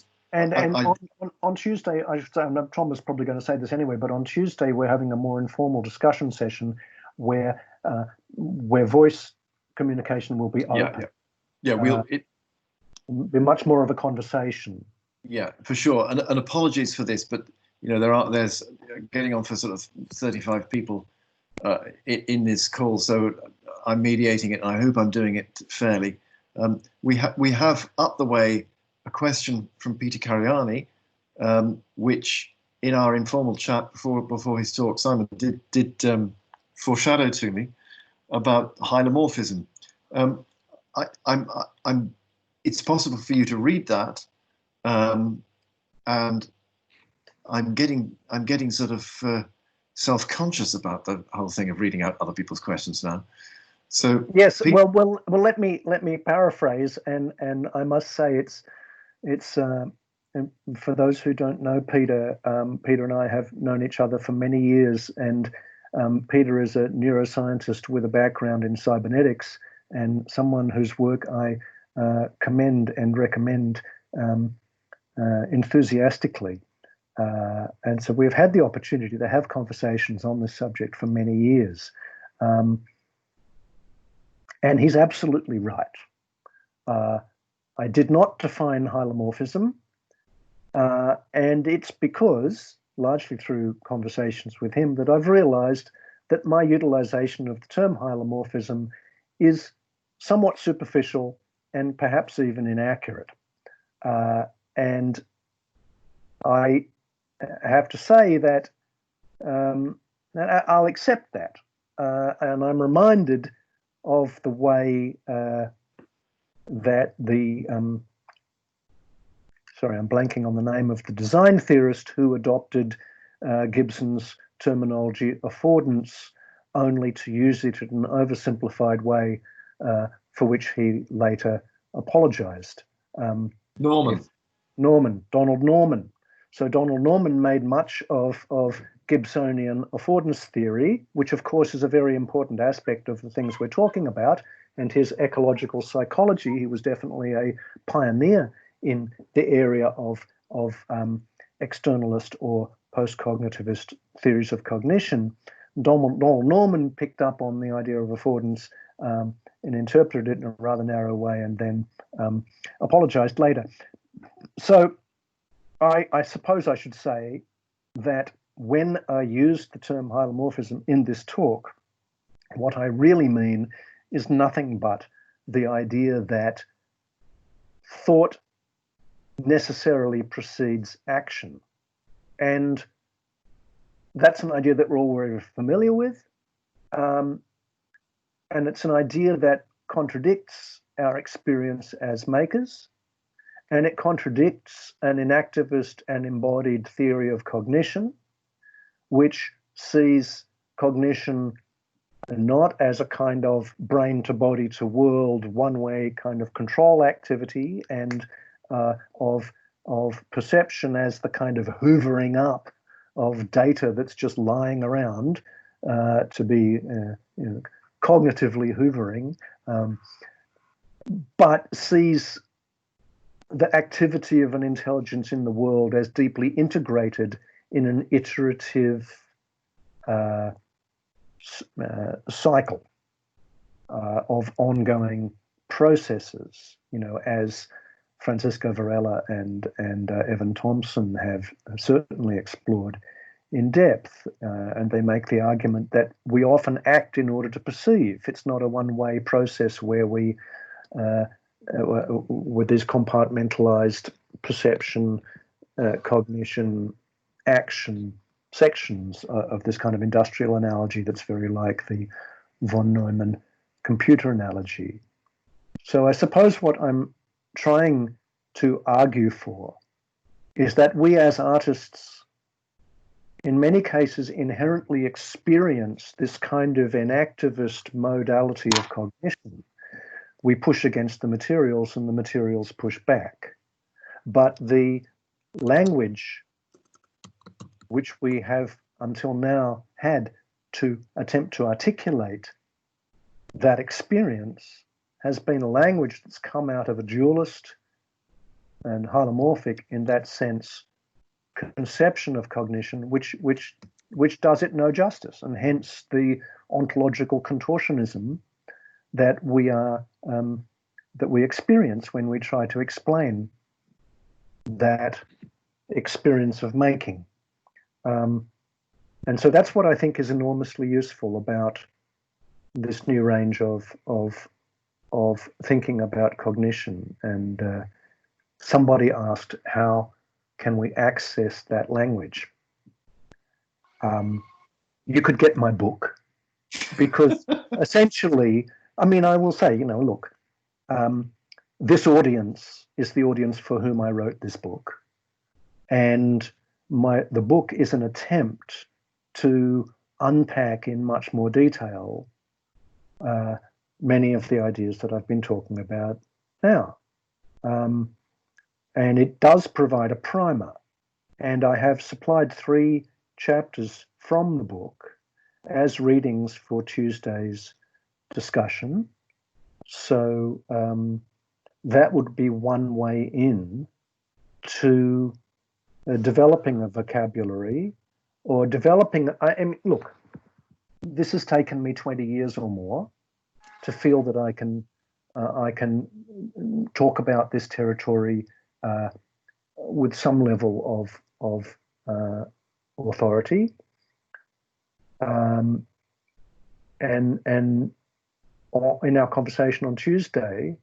Tuesday, I should say, and Tom was probably going to say this anyway, but on Tuesday we're having a more informal discussion session where voice communication will be open. Yeah. Be much more of a conversation. Yeah, for sure. And apologies for this, but you know, there's getting on for sort of 35 people in this call, so I'm mediating it, and I hope I'm doing it fairly. We have up the way a question from Peter Cariani, which in our informal chat before his talk, Simon did foreshadow to me about hylomorphism. It's possible for you to read that, and I'm getting sort of self-conscious about the whole thing of reading out other people's questions now. So yes, well, let me paraphrase, and I must say it's for those who don't know Peter, Peter and I have known each other for many years, and Peter is a neuroscientist with a background in cybernetics, and someone whose work I commend and recommend enthusiastically. And so we've had the opportunity to have conversations on this subject for many years. And he's absolutely right. I did not define hylomorphism, and it's because, largely through conversations with him, that I've realized that my utilization of the term hylomorphism is somewhat superficial and perhaps even inaccurate. And I have to say that I'll accept that. And I'm reminded of the way that the sorry, I'm blanking on the name of the design theorist who adopted Gibson's terminology affordance only to use it in an oversimplified way, for which he later apologized. Donald Norman. So Donald Norman made much of Gibsonian affordance theory, which of course is a very important aspect of the things we're talking about, and his ecological psychology. He was definitely a pioneer in the area of externalist or post-cognitivist theories of cognition. Donald Norman picked up on the idea of affordance and interpreted it in a rather narrow way, and then apologized later. So I suppose I should say that when I used the term hylomorphism in this talk, what I really mean is nothing but the idea that thought necessarily precedes action. And that's an idea that we're all very familiar with. And it's an idea that contradicts our experience as makers, and it contradicts an inactivist and embodied theory of cognition, which sees cognition not as a kind of brain to body to world one-way kind of control activity, and of perception as the kind of hoovering up of data that's just lying around, to be cognitively hoovering, but sees the activity of an intelligence in the world as deeply integrated in an iterative cycle of ongoing processes, as Francisco Varela and Evan Thompson have certainly explored in depth. And they make the argument that we often act in order to perceive. It's not a one-way process where we, with this compartmentalized perception, cognition, action sections of this kind of industrial analogy that's very like the von Neumann computer analogy. So I suppose what I'm trying to argue for is that we as artists, in many cases, inherently experience this kind of enactivist modality of cognition. We push against the materials and the materials push back. But the language which we have until now had to attempt to articulate that experience has been a language that's come out of a dualist and hylomorphic, in that sense, conception of cognition, which does it no justice, and hence the ontological contortionism that we experience when we try to explain that experience of making. And so that's what I think is enormously useful about this new range of thinking about cognition. And somebody asked, how can we access that language? You could get my book, because essentially, I mean, I will say, look, this audience is the audience for whom I wrote this book. And the book is an attempt to unpack in much more detail many of the ideas that I've been talking about now. And it does provide a primer. And I have supplied 3 chapters from the book as readings for Tuesday's discussion. So that would be one way in to developing a vocabulary, or developing, I mean, look, this has taken me 20 years or more to feel that I can talk about this territory with some level of authority. And in our conversation on Tuesday,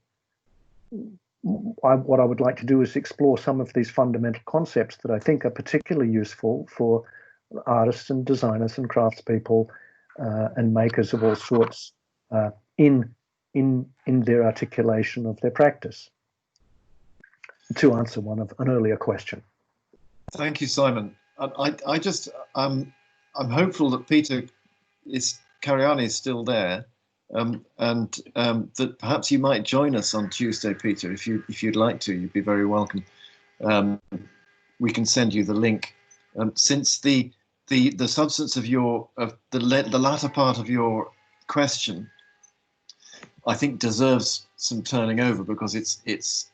what I would like to do is explore some of these fundamental concepts that I think are particularly useful for artists and designers and craftspeople and makers of all sorts in their articulation of their practice. To answer an earlier question. Thank you, Simon. I'm hopeful that Peter Cariani is still there. And that perhaps you might join us on Tuesday, Peter, if you'd like to. You'd be very welcome. We can send you the link. Since the substance of the latter part of your question, I think deserves some turning over, because it's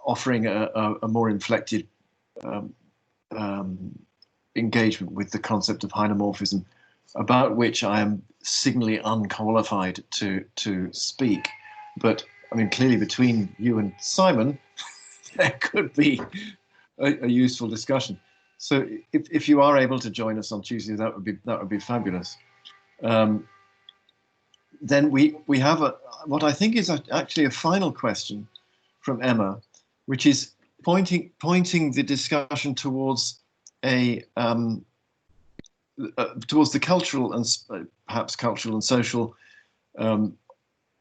offering a more inflected engagement with the concept of hylomorphism, about which I am signally unqualified to speak. But I mean, clearly between you and Simon, there could be a useful discussion. So if you are able to join us on Tuesday, that would be fabulous. Then we have what I think is actually a final question from Emma, which is pointing the discussion towards towards the cultural and perhaps cultural and social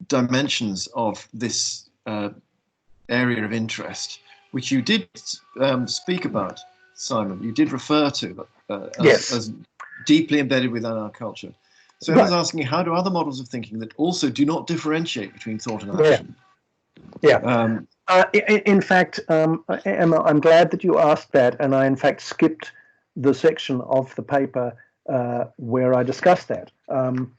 dimensions of this area of interest, which you did speak about, Simon. You did refer to Yes. as deeply embedded within our culture. So I was asking, how do other models of thinking that also do not differentiate between thought and action? Yeah. In fact, Emma, I'm glad that you asked that, and I in fact skipped the section of the paper where I discussed that in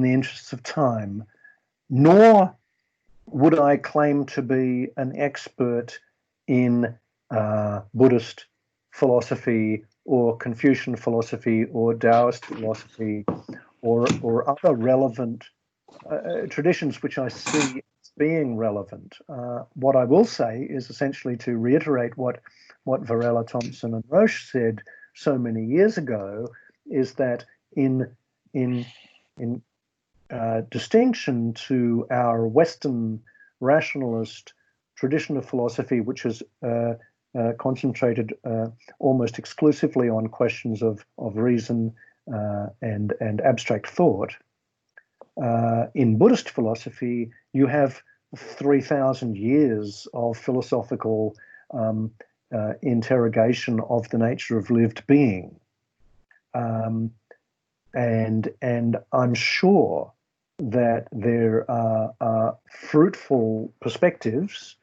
the interests of time. Nor would I claim to be an expert in Buddhist philosophy or Confucian philosophy or Taoist philosophy or other relevant traditions which I see as being relevant. What I will say is essentially to reiterate what Varela, Thompson, and Roche said so many years ago, is that in distinction to our Western rationalist tradition of philosophy, which is concentrated almost exclusively on questions of reason and abstract thought, in Buddhist philosophy, you have 3,000 years of philosophical interrogation of the nature of lived being. And I'm sure that there are fruitful perspectives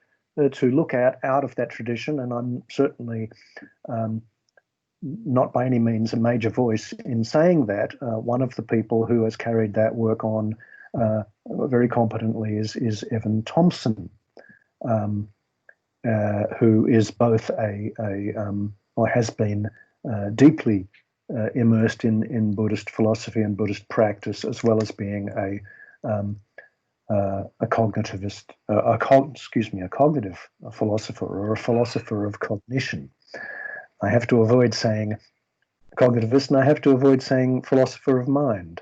to look at out of that tradition, and I'm certainly not by any means a major voice in saying that. One of the people who has carried that work on very competently is Evan Thompson, who is both or has been deeply immersed in Buddhist philosophy and Buddhist practice, as well as being a cognitive philosopher, or a philosopher of cognition. I have to avoid saying cognitivist, and I have to avoid saying philosopher of mind,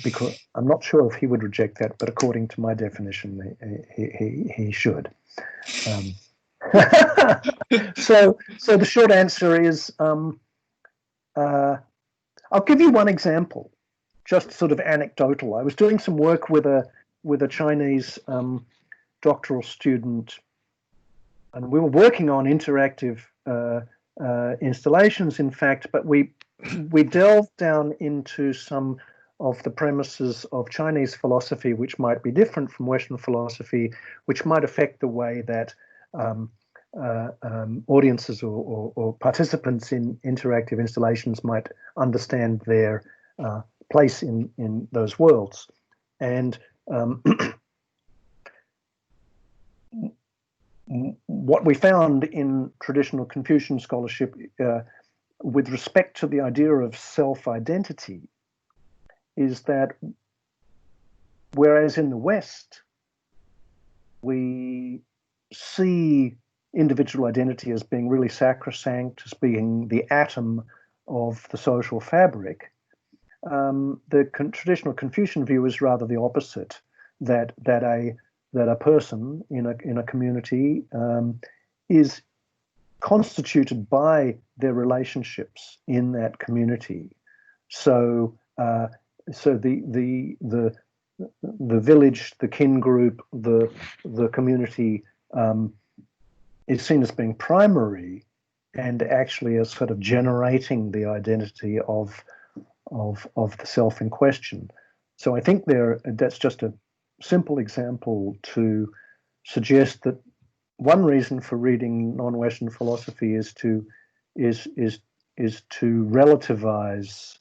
because I'm not sure if he would reject that, but according to my definition, he should. So the short answer is, I'll give you one example, just sort of anecdotal. I was doing some work with a Chinese doctoral student, and we were working on interactive installations, in fact, but we delved down into some of the premises of Chinese philosophy, which might be different from Western philosophy, which might affect the way that audiences or participants in interactive installations might understand their place in those worlds. And what we found in traditional Confucian scholarship with respect to the idea of self-identity is that whereas in the West we see individual identity as being really sacrosanct, as being the atom of the social fabric, the traditional Confucian view is rather the opposite, that a person in a community is constituted by their relationships in that community. So the village, the kin group, the community is seen as being primary, and actually as sort of generating the identity of the self in question. So I think that's just a simple example to suggest that one reason for reading non-Western philosophy is to relativize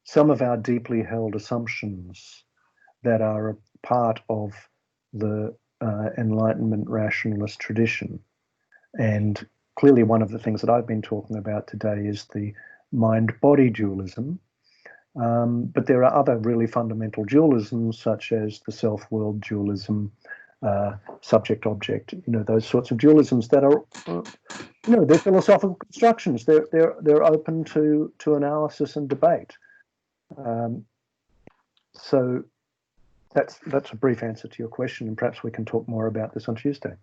some of our deeply held assumptions that are a part of the Enlightenment rationalist tradition. And clearly one of the things that I've been talking about today is the mind-body dualism. But there are other really fundamental dualisms, such as the self-world dualism, subject-object, those sorts of dualisms that are, they're philosophical constructions. They're open to analysis and debate. So that's a brief answer to your question, and perhaps we can talk more about this on Tuesday.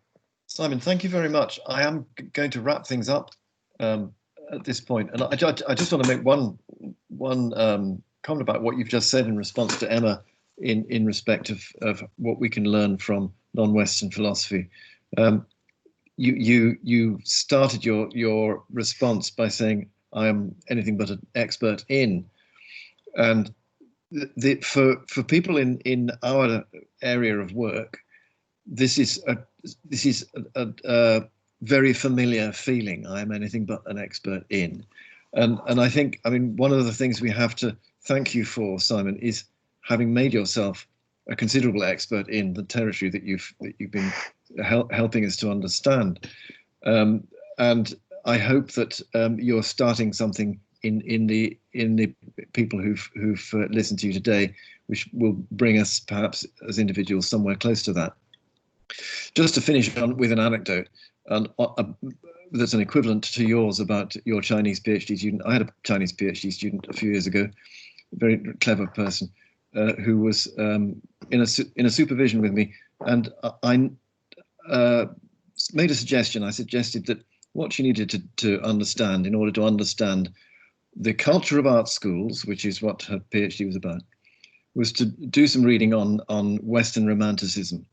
Simon, thank you very much. I am going to wrap things up at this point, and I just want to make one comment about what you've just said in response to Emma in respect of what we can learn from non-Western philosophy. you started your response by saying, I am anything but an expert in. And for people in our area of work, this is a very familiar feeling. I am anything but an expert in. And I think, I mean, one of the things we have to thank you for, Simon, is having made yourself a considerable expert in the territory that you've been helping us to understand. And I hope that you're starting something in the people who've listened to you today, which will bring us perhaps as individuals somewhere close to that. Just to finish on with an anecdote, that's an equivalent to yours about your Chinese PhD student. I had a Chinese PhD student a few years ago, a very clever person, who was in a supervision with me, and I made a suggestion. I suggested that what she needed to understand in order to understand the culture of art schools, which is what her PhD was about, was to do some reading on Western Romanticism.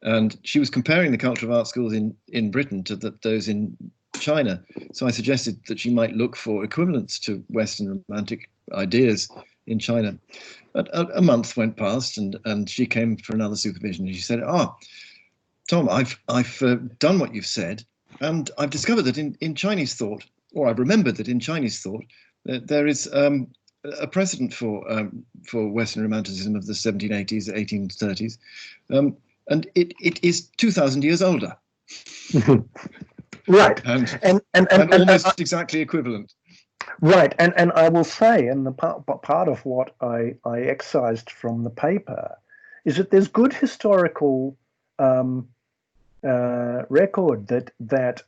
And she was comparing the culture of art schools in Britain to those in China. So I suggested that she might look for equivalents to Western Romantic ideas in China. But a month went past, and she came for another supervision. And she said, Tom, I've done what you've said, and I've discovered that in Chinese thought, or I've remembered that in Chinese thought, there is a precedent for Western Romanticism of the 1780s, 1830s. And it is 2,000 years older. Right. And almost exactly equivalent. Right. And I will say, and the part of what I excised from the paper is that there's good historical record that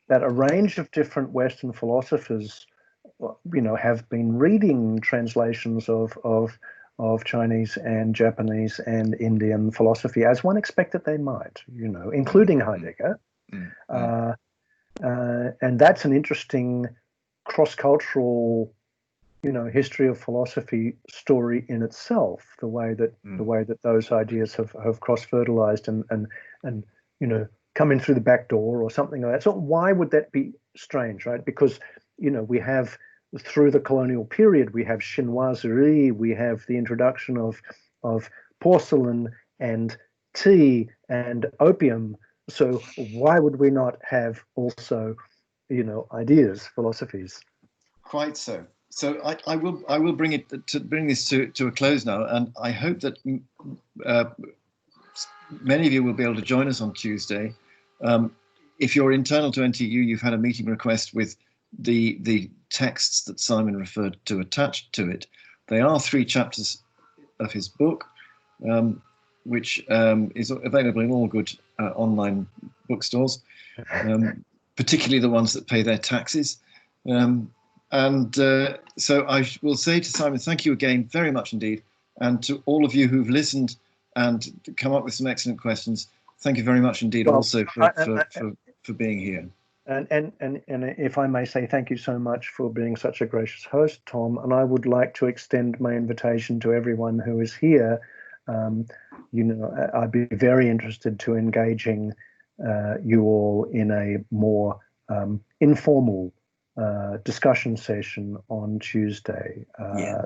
a range of different Western philosophers, have been reading translations of Chinese and Japanese and Indian philosophy, as one expected they might, including Heidegger. And that's an interesting cross-cultural, history of philosophy story in itself, the way that those ideas have cross-fertilized and come in through the back door or something like that. So why would that be strange, right? Because, we have, through the colonial period, we have chinoiserie, we have the introduction of porcelain and tea and opium. So why would we not have also, ideas, philosophies? Quite so. So I will bring this to a close now, and I hope that many of you will be able to join us on Tuesday. If you're internal to NTU, you've had a meeting request with the texts that Simon referred to attached to it. They are 3 chapters of his book, which is available in all good online bookstores, particularly the ones that pay their taxes. So I will say to Simon, thank you again very much indeed. And to all of you who've listened and come up with some excellent questions, thank you very much indeed also for being here. And if I may say, thank you so much for being such a gracious host, Tom. And I would like to extend my invitation to everyone who is here. I'd be very interested to engaging you all in a more informal discussion session on Tuesday.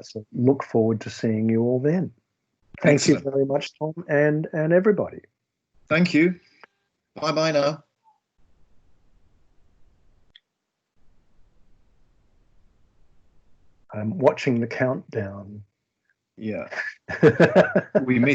So look forward to seeing you all then. Thank you very much, Tom, and everybody. Thank you. Bye-bye now. I'm watching the countdown. Yeah. We missed